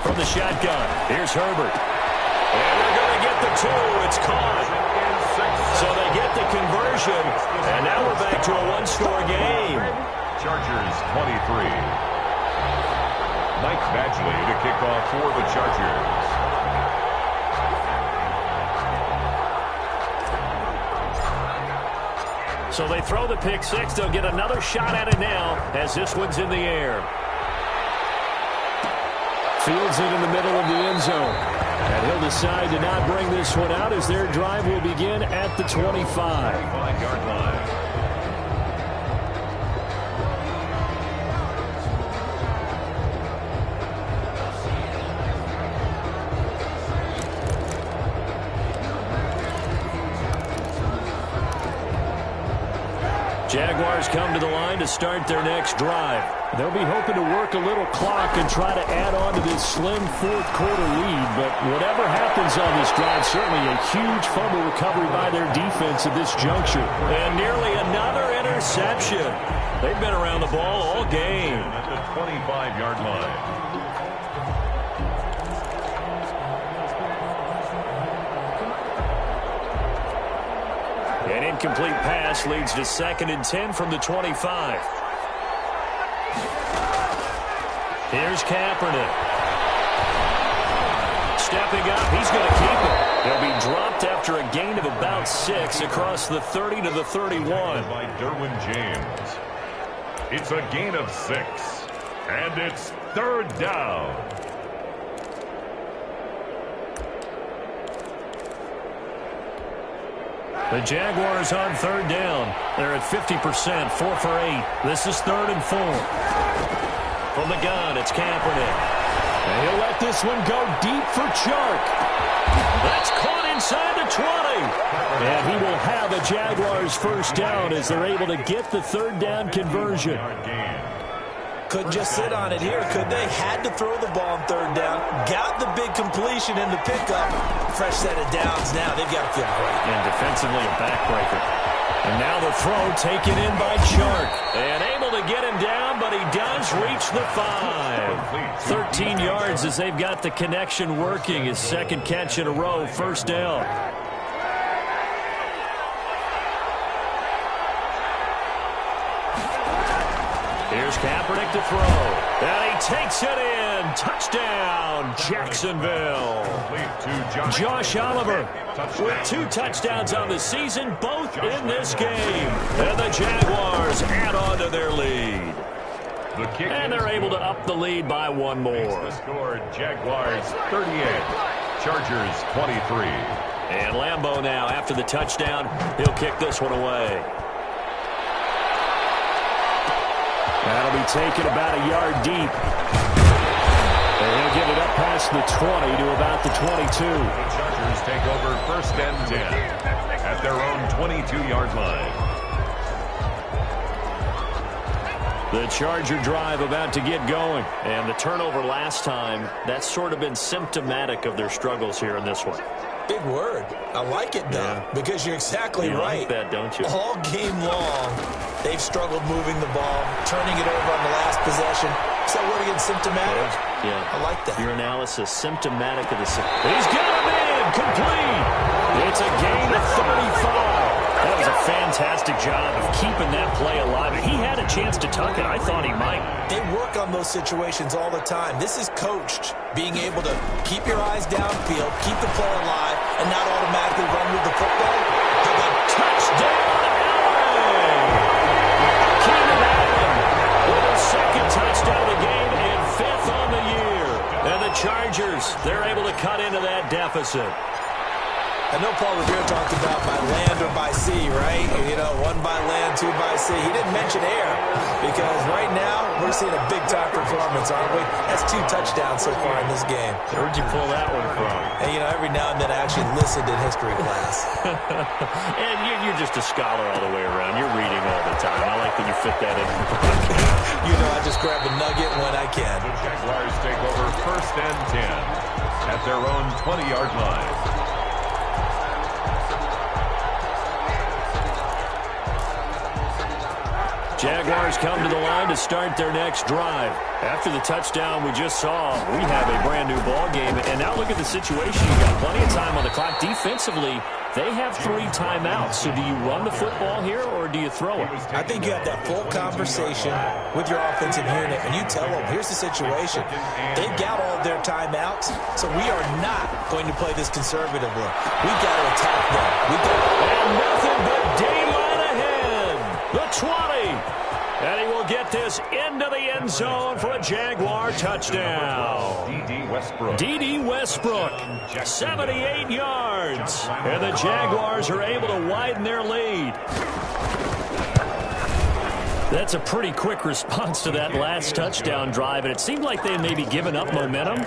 Speaker 1: From the shotgun, here's Herbert. And they're going to get the 2. It's caught. So they get the conversion, and now we're back to a 1-score game.
Speaker 2: Chargers 23. Mike Badgley to kick off for the Chargers.
Speaker 1: So they throw the pick 6. They'll get another shot at it now as this one's in the air. Fields it in the middle of the end zone. And he'll decide to not bring this one out as their drive will begin at the 25.
Speaker 2: 5-yard line.
Speaker 1: Jaguars come to the line to start their next drive. They'll be hoping to work a little clock and try to add on to this slim 4th quarter lead. But whatever happens on this drive, certainly a huge fumble recovery by their defense at this juncture. And nearly another interception. They've been around the ball all game.
Speaker 2: At the 25-yard line.
Speaker 1: incomplete pass leads to 2nd and 10 from the 25. Here's Kaepernick. Stepping up, he's going to keep it. He'll be dropped after a gain of about 6 across the 30 to the 31.
Speaker 2: By Derwin James. It's a gain of 6, and it's 3rd down.
Speaker 1: The Jaguars on 3rd down. They're at 50%, 4 for 8. This is 3rd and 4. From the gun, it's Kaepernick. And he'll let this one go deep for Chark. That's caught inside the 20. And he will have a Jaguars first down as they're able to get the 3rd down conversion.
Speaker 3: Couldn't just sit on it here, could they? Had to throw the ball on 3rd down. Got the big completion in the pickup. Fresh set of downs now. They've got to feel great.
Speaker 1: And defensively a backbreaker. And now the throw taken in by Chark. And able to get him down, but he does reach the 5. 13 yards as they've got the connection working. His 2nd catch in a row, first down. Here's Kaepernick to throw. And he takes it in. Touchdown, Jacksonville. Josh Oliver with 2 touchdowns on the season, both in this game. And the Jaguars add on to their lead. And they're able to up the lead by 1 more.
Speaker 2: The score, Jaguars 38, Chargers 23.
Speaker 1: And Lambeau now, after the touchdown, he'll kick this one away. That'll be taken about a yard deep. And he'll get it up past the 20 to about the 22.
Speaker 2: The Chargers take over 1st and 10 at their own 22-yard line.
Speaker 1: The Charger drive about to get going. And the turnover last time, that's sort of been symptomatic of their struggles here in this one.
Speaker 3: Big word. I like it, though, because you're exactly right.
Speaker 1: You like that, don't you?
Speaker 3: All game long, they've struggled moving the ball, turning it over on the last possession. Is that word again, symptomatic?
Speaker 1: Yeah.
Speaker 3: I like that.
Speaker 1: Your analysis, symptomatic of the... He's got him in, complete. It's a gain of 35. That was a fantastic job of keeping that play alive. He had a chance to tuck it. I thought he might.
Speaker 3: They work on those situations all the time. This is coached, being able to keep your eyes downfield, keep the play alive, and not automatically run with the football. How about
Speaker 1: touchdown, LA! Keenan Allen with a 2nd touchdown of the game and 5th on the year. And the Chargers, they're able to cut into that deficit.
Speaker 3: I know Paul Revere talked about by land or by sea, right? You know, 1 by land, 2 by sea. He didn't mention air because right now we're seeing a big-time performance, aren't we? That's 2 touchdowns so far in this game.
Speaker 1: Where'd you pull that one from?
Speaker 3: And, you know, every now and then I actually listened in history class.
Speaker 1: And you're just a scholar all the way around. You're reading all the time. I like that you fit that in.
Speaker 3: You know, I just grab a nugget when I can.
Speaker 2: The Jaguars take over 1st and 10 at their own 20-yard line.
Speaker 1: Jaguars come to the line to start their next drive. After the touchdown we just saw, we have a brand new ball game. And now look at the situation. You've got plenty of time on the clock. Defensively, they have 3 timeouts. So do you run the football here or do you throw it?
Speaker 3: I think you have that full conversation with your offensive unit, and you tell them, here's the situation. They've got all their timeouts, so we are not going to play this conservatively. We've got to attack them.
Speaker 1: And nothing but daylight ahead. The 20. And he will get this into the end zone for a Jaguar touchdown. D.D. Westbrook, 78 yards. And the Jaguars are able to widen their lead. That's a pretty quick response to that last touchdown drive, and it seemed like they had maybe given up momentum.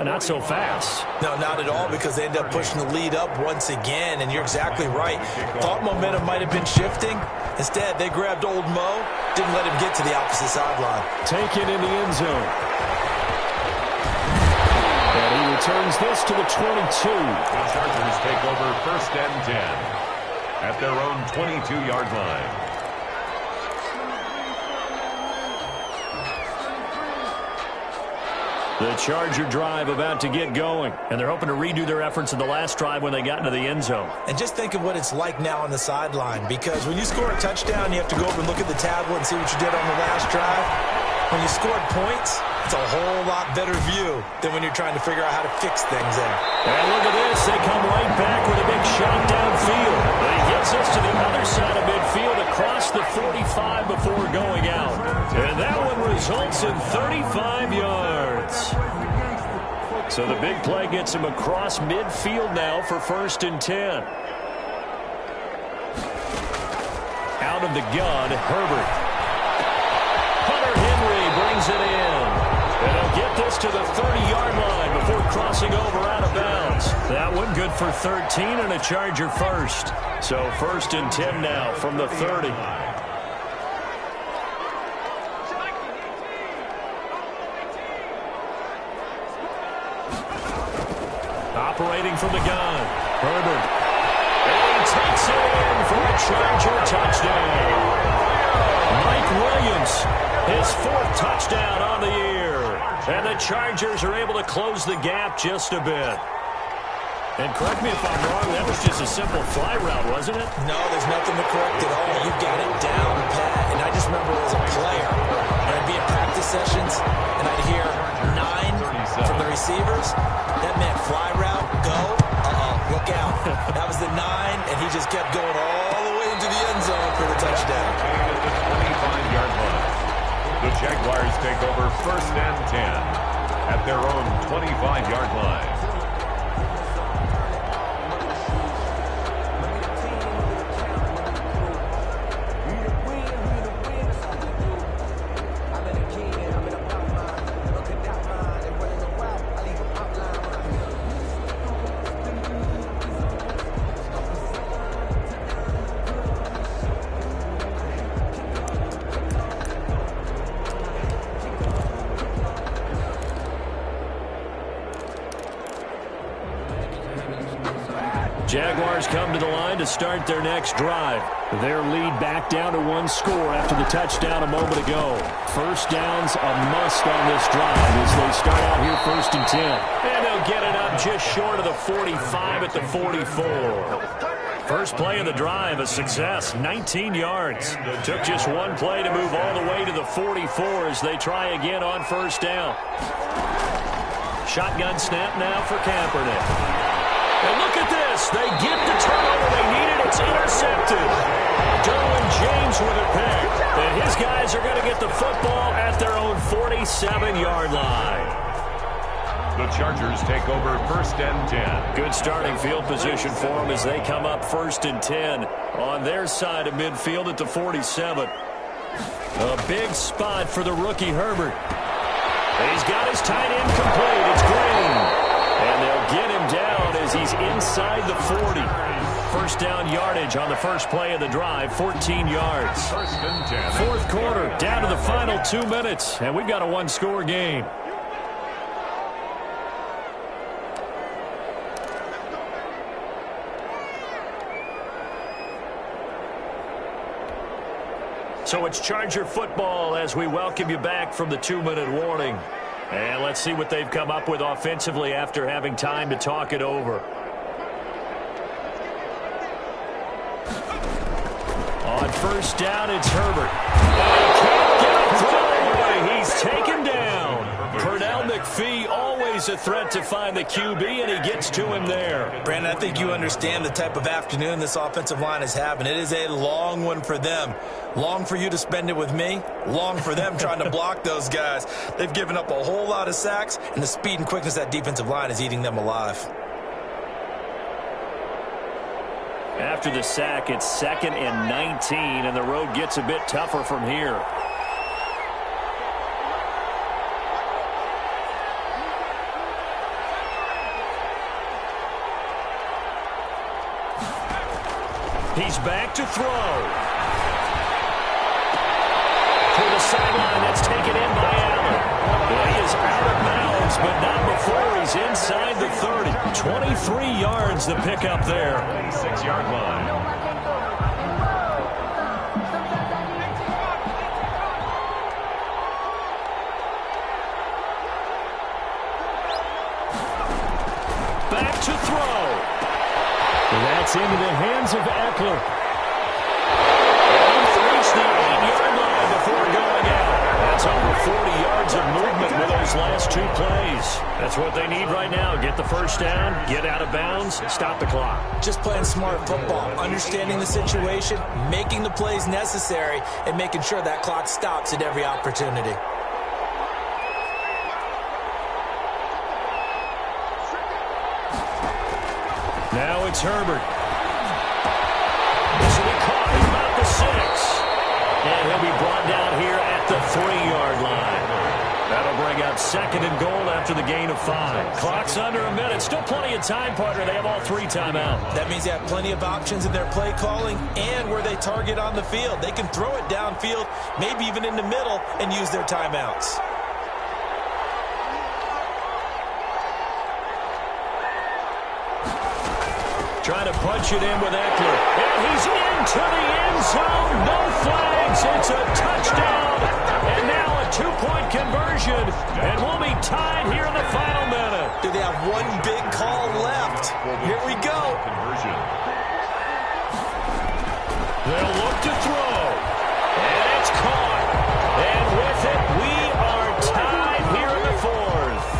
Speaker 1: Not so fast.
Speaker 3: No, not at all, because they end up pushing the lead up once again, and you're exactly right. Thought momentum might have been shifting. Instead, they grabbed old Mo, didn't let him get to the opposite sideline.
Speaker 1: Taken in the end zone. And he returns this to the 22.
Speaker 2: The Chargers take over 1st and 10 at their own 22-yard line.
Speaker 1: The Charger drive about to get going, and they're hoping to redo their efforts in the last drive when they got into the end zone.
Speaker 3: And just think of what it's like now on the sideline, because when you score a touchdown, you have to go over and look at the tablet and see what you did on the last drive. When you scored points, it's a whole lot better view than when you're trying to figure out how to fix things there.
Speaker 1: And look at this. They come right back with a big shot downfield. And he gets us to the other side of midfield across the 45 before going out. And that one results in 35 yards. So the big play gets him across midfield now for 1st and 10. Out of the gun, Herbert. Hunter Henry brings it in. And he'll get this to the 30-yard line before crossing over out of bounds. That one good for 13 and a Charger first. So 1st and 10 now from the 30. Operating from the gun, Herbert. And he takes it in for a Charger touchdown. Mike Williams, his 4th touchdown on the year. And the Chargers are able to close the gap just a bit. And correct me if I'm wrong, that was just a simple fly route, wasn't it?
Speaker 3: No, there's nothing to correct at all. You got it down pat. And I just remember as a player, when I'd be in practice sessions, and I'd hear 9 from the receivers. That meant fly route, go, look out. That was the 9, and he just kept going all the way into the end zone for the touchdown.
Speaker 2: 25-yard line. The Jaguars take over 1st and 10 at their own 25-yard line.
Speaker 1: Jaguars come to the line to start their next drive. Their lead back down to 1 score after the touchdown a moment ago. First down's a must on this drive as they start out here 1st and 10. And they'll get it up just short of the 45 at the 44. First play of the drive, a success, 19 yards. Took just one play to move all the way to the 44 as they try again on 1st down. Shotgun snap now for Kaepernick. And look at this. They get the turnover they needed. It's intercepted. Derwin James with a pick. And his guys are going to get the football at their own 47-yard line.
Speaker 2: The Chargers take over 1st and 10.
Speaker 1: Good starting field position for them as they come up 1st and 10 on their side of midfield at the 47. A big spot for the rookie Herbert. He's got his tight end complete. It's Green. And they'll get him down as he's inside the 40. First down yardage on the first play of the drive, 14 yards.
Speaker 2: 1st and 10.
Speaker 1: 4th quarter, down to the final 2 minutes, and we've got a 1-score game. So it's Charger football as we welcome you back from the 2-minute warning. And let's see what they've come up with offensively after having time to talk it over. On 1st down, it's Herbert. And he can't get a throw away. He's taken down. Pernell McPhee, always a threat to find the QB, and he gets to him there.
Speaker 3: Brandon, I think you understand the type of afternoon this offensive line is having. It is a long one for them. Long for you to spend it with me. Long for them trying to block those guys. They've given up a whole lot of sacks, and the speed and quickness of that defensive line is eating them alive.
Speaker 1: After the sack, it's 2nd and 19, and the road gets a bit tougher from here. He's back to throw. To the sideline, that's taken in by Allen. Well, he is out of bounds, but not before he's inside the 30. 23 yards the pickup there.
Speaker 2: 26-yard line.
Speaker 1: And that's into the hands of Eckler. And they reach the 8-yard line before going out. That's over 40 yards of movement with those last two plays. That's what they need right now. Get the first down, get out of bounds, stop the clock.
Speaker 3: Just playing smart football, understanding the situation, making the plays necessary, and making sure that clock stops at every opportunity.
Speaker 1: Now it's Herbert. This will be caught at about the 6. And he'll be brought down here at the 3-yard line. That'll bring up 2nd and goal after the gain of 5. Clock's under a minute. Still plenty of time, partner. They have all 3 timeouts.
Speaker 3: That means they have plenty of options in their play calling and where they target on the field. They can throw it downfield, maybe even in the middle, and use their timeouts.
Speaker 1: Trying to punch it in with Eckler. And he's into the end zone. No flags. It's a touchdown. And now a 2-point conversion. And we'll be tied here in the final minute.
Speaker 3: Do they have one big call left? Here we go.
Speaker 1: They'll look to throw. And it's caught. And with it, we are tied here in the 4th.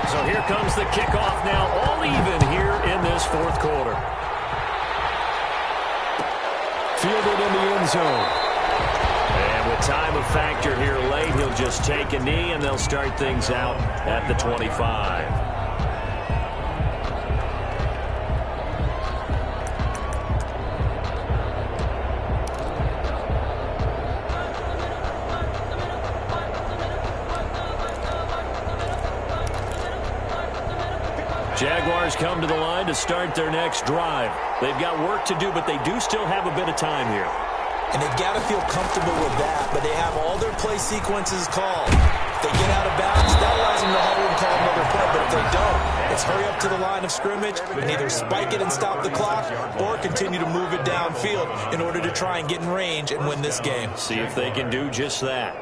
Speaker 1: So here comes the kickoff now, all even here in this 4th quarter. Fielded in the end zone. And with time a factor here late, he'll just take a knee, and they'll start things out at the 25. Jaguars come to the line to start their next drive. They've got work to do, but they do still have a bit of time here.
Speaker 3: And they've got to feel comfortable with that, but they have all their play sequences called. If they get out of bounds, that allows them to huddle and call another play, but if they don't, it's hurry up to the line of scrimmage and either spike it and stop the clock or continue to move it downfield in order to try and get in range and win this game.
Speaker 1: See if they can do just that.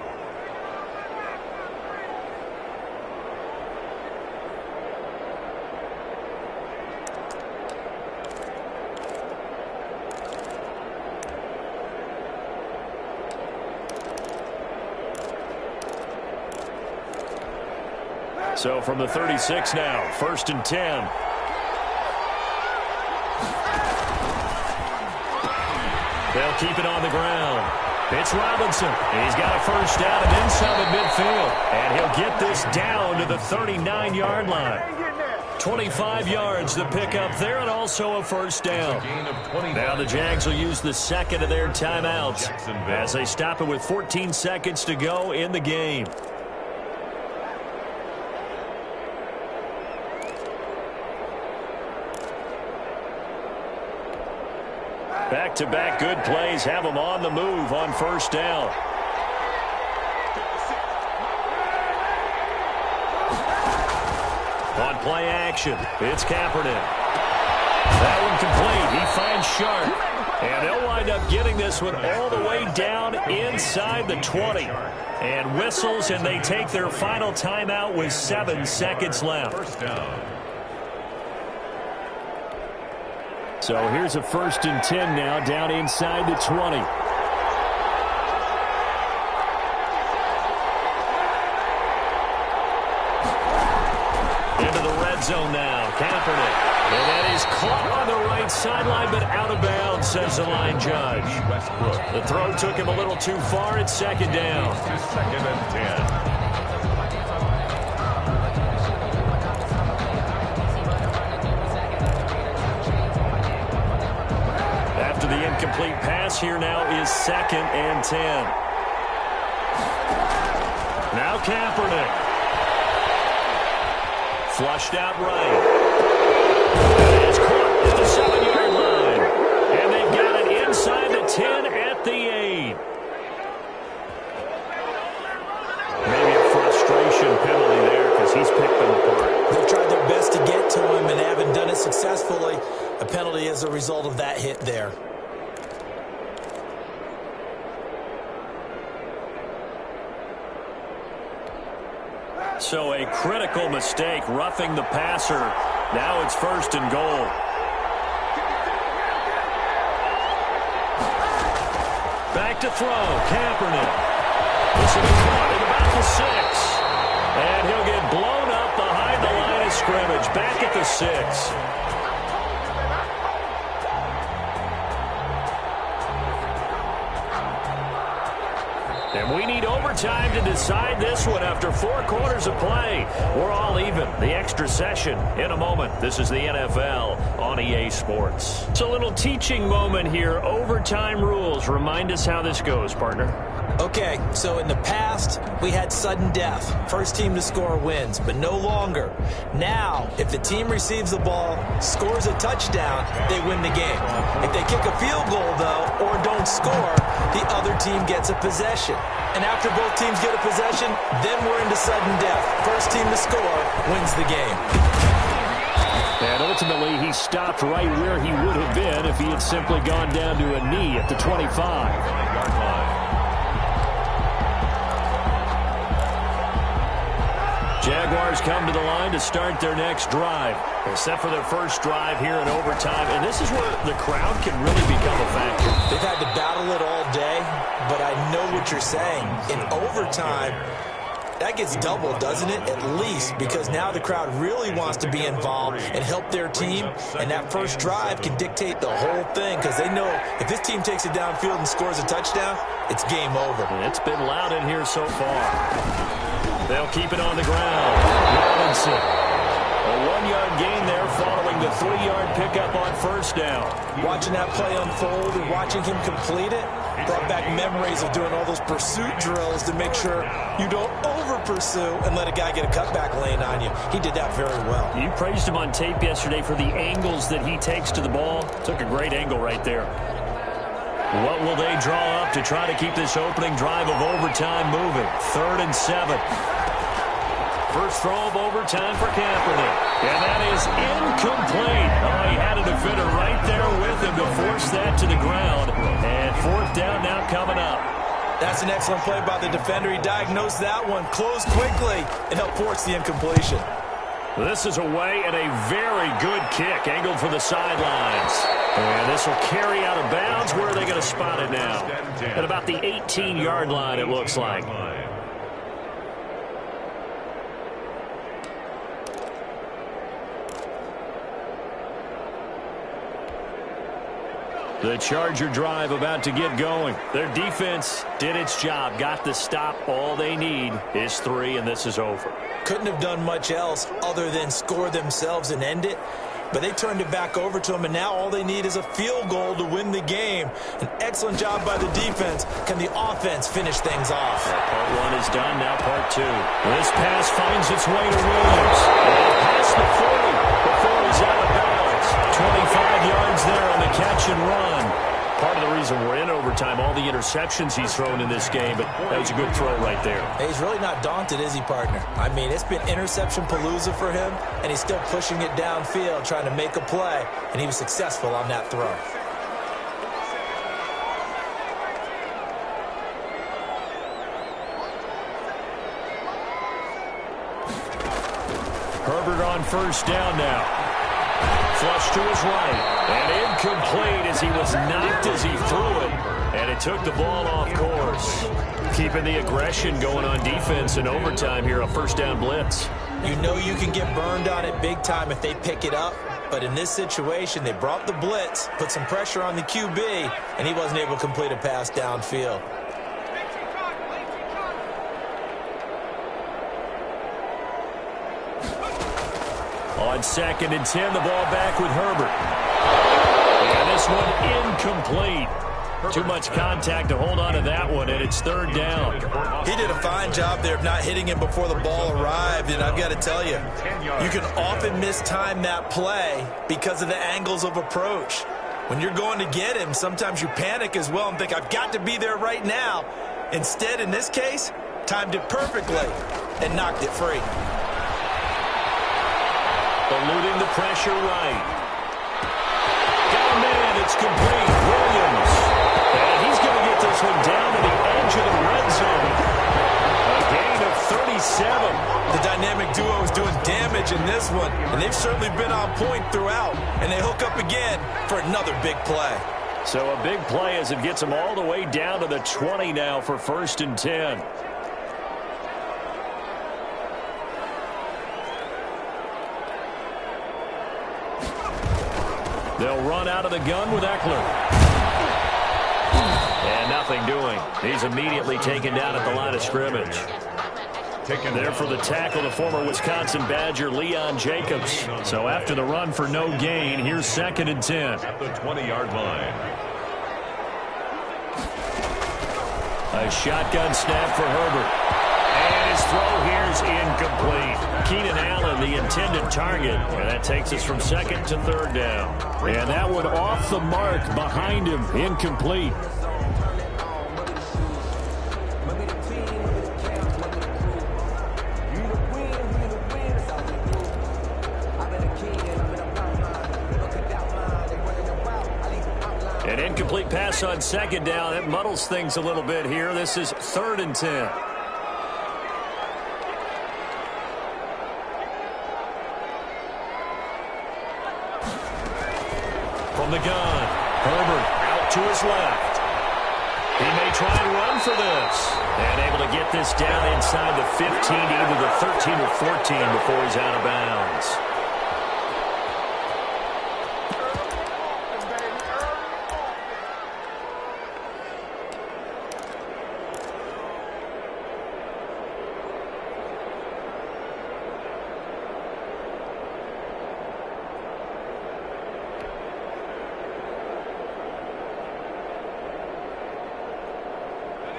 Speaker 1: So from the 36 now, 1st and 10. They'll keep it on the ground. It's Robinson. He's got a first down and then some at midfield. And he'll get this down to the 39-yard line. 25 yards the pickup there, and also a first down. Now the Jags will use the 2nd of their timeouts as they stop it with 14 seconds to go in the game. Back-to-back good plays have them on the move on first down. On play action, it's Kaepernick. That one complete. He finds Sharp. And they'll wind up getting this one all the way down inside the 20. And whistles, and they take their final timeout with 7 seconds left.
Speaker 2: First down.
Speaker 1: So here's a 1st and 10 now, down inside the 20. Into the red zone now, Kaepernick. And that is caught on the right sideline, but out of bounds, says the line judge. The throw took him a little too far. It's 2nd down.
Speaker 2: 2nd and 10.
Speaker 1: The incomplete pass here now is 2nd and 10. Now Kaepernick. Flushed out right. And it's caught at the 7-yard line. And they've got it inside the 10 at the 8. Maybe a frustration penalty there because he's picked them apart.
Speaker 3: They've tried their best to get to him and haven't done it successfully. A penalty as a result of that hit there.
Speaker 1: So a critical mistake, roughing the passer. Now it's 1st and goal. Back to throw, Kaepernick. This will be caught at about the 6. And he'll get blown up behind the line of scrimmage, back at the 6. And we need overtime to decide this one after 4 quarters of play. We're all even. The extra session in a moment. This is the NFL on EA Sports. It's a little teaching moment here. Overtime rules. Remind us how this goes, partner.
Speaker 3: Okay, so in the past, we had sudden death. First team to score wins, but no longer. Now, if the team receives the ball, scores a touchdown, they win the game. If they kick a field goal, though, or don't score, the other team gets a possession. And after both teams get a possession, then we're into sudden death. First team to score wins the game.
Speaker 1: And ultimately, he stopped right where he would have been if he had simply gone down to a knee at the 25. Jaguars come to the line to start their next drive. They're set for their first drive here in overtime, and this is where the crowd can really become a factor.
Speaker 3: They've had to battle it all day, but I know what you're saying. In overtime, that gets doubled, doesn't it? At least, because now the crowd really wants to be involved and help their team, and that first drive can dictate the whole thing because they know if this team takes it downfield and scores a touchdown, it's game over.
Speaker 1: And it's been loud in here so far. They'll keep it on the ground. Robinson. A 1-yard gain there following the 3-yard pickup on first down.
Speaker 3: Watching that play unfold and watching him complete it brought back memories of doing all those pursuit drills to make sure you don't over-pursue and let a guy get a cutback lane on you. He did that very well.
Speaker 1: You praised him on tape yesterday for the angles that he takes to the ball. Took a great angle right there. What will they draw up to try to keep this opening drive of overtime moving? 3rd and 7. First throw of overtime for Kaepernick. And that is incomplete. Oh, he had a defender right there with him to force that to the ground. And 4th down now coming up.
Speaker 3: That's an excellent play by the defender. He diagnosed that one, closed quickly, and helped force the incompletion.
Speaker 1: This is away and a very good kick, angled for the sidelines. And this will carry out of bounds. Where are they going to spot it now? At about the 18-yard line, it looks like. The Charger drive about to get going. Their defense did its job, got the stop. All they need is 3, and this is over.
Speaker 3: Couldn't have done much else other than score themselves and end it. But they turned it back over to them, and now all they need is a field goal to win the game. An excellent job by the defense. Can the offense finish things off?
Speaker 1: Part 1 is done, now part 2. This pass finds its way to Williams. And past the 40 before he's out of bounds. 25 yards there on the catch and run. Part of the reason we're in overtime, all the interceptions he's thrown in this game, but that was a good throw right there.
Speaker 3: Hey, he's really not daunted, is he, partner? I mean, it's been interception palooza for him, and he's still pushing it downfield, trying to make a play, and he was successful on that throw.
Speaker 1: Herbert on first down now. Flush to his right, and incomplete as he was knocked as he threw it, and it took the ball off course. Keeping the aggression going on defense in overtime here, a first down blitz.
Speaker 3: You know you can get burned on it big time if they pick it up, but in this situation, they brought the blitz, put some pressure on the QB, and he wasn't able to complete a pass downfield.
Speaker 1: On 2nd and 10, the ball back with Herbert. And this one incomplete. Too much contact to hold on to that one, and it's 3rd down.
Speaker 3: He did a fine job there of not hitting him before the ball arrived, and I've got to tell you, you can often mistime that play because of the angles of approach. When you're going to get him, sometimes you panic as well and think, I've got to be there right now. Instead, in this case, timed it perfectly and knocked it free.
Speaker 1: Eluding the pressure right.
Speaker 3: in this one, and they've certainly been on point throughout, and they hook up again for another big play.
Speaker 1: So a big play as it gets them all the way down to the 20 now for 1st and 10. They'll run out of the gun with Eckler. And nothing doing. He's immediately taken down at the line of scrimmage. There for the tackle, the former Wisconsin Badger, Leon Jacobs. So after the run for no gain, here's 2nd and 10.
Speaker 2: At the 20-yard line.
Speaker 1: A shotgun snap for Herbert. And his throw here is incomplete. Keenan Allen, the intended target. And that takes us from 2nd to 3rd down. And that one off the mark behind him. Incomplete. An incomplete pass on 2nd down. It muddles things a little bit here. This is 3rd and 10. From the gun, Herbert out to his left. He may try and run for this. And able to get this down inside the 15, either the 13 or 14 before he's out of bounds.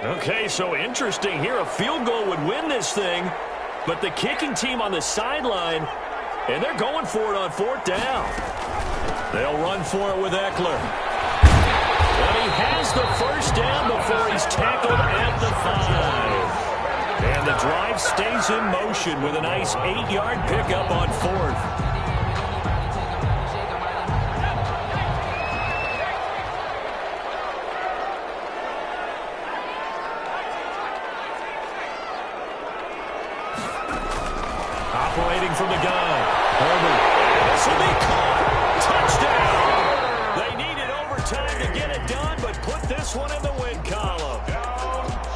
Speaker 1: Okay, so interesting here. A field goal would win this thing, but the kicking team on the sideline, and they're going for it on 4th down. They'll run for it with Eckler. And he has the 1st down before he's tackled at the 5. And the drive stays in motion with a nice 8-yard pickup on 4th. Operating from the gun. Herbert. This will be caught. Touchdown. They needed overtime to get it done, but put this one in the win column.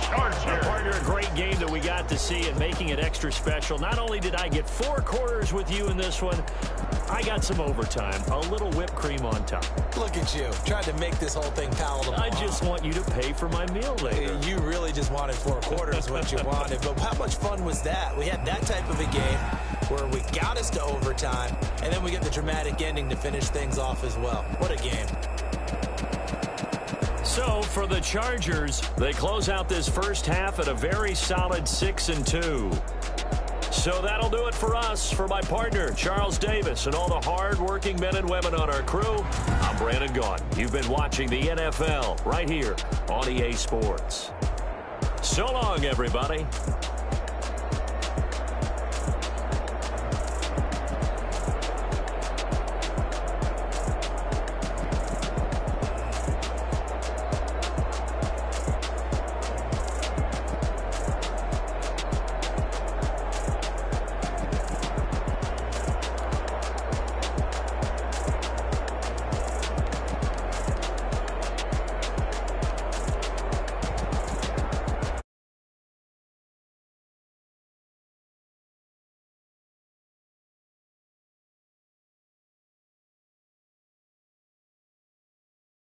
Speaker 1: Partner, a great game that we got to see and making it extra special. Not only did I get 4 quarters with you in this one, I got some overtime. A little whipped cream on top.
Speaker 3: Look at you, trying to make this whole thing palatable.
Speaker 1: I just want you to pay for my meal later.
Speaker 3: You really just wanted 4 quarters what you wanted. But how much fun was that? We had that type of a game where we got us to overtime, and then we get the dramatic ending to finish things off as well. What a game.
Speaker 1: So for the Chargers, they close out this first half at a very solid 6-2. So that'll do it for us. For my partner, Charles Davis, and all the hard-working men and women on our crew, I'm Brandon Gaudin. You've been watching the NFL right here on EA Sports. So long, everybody.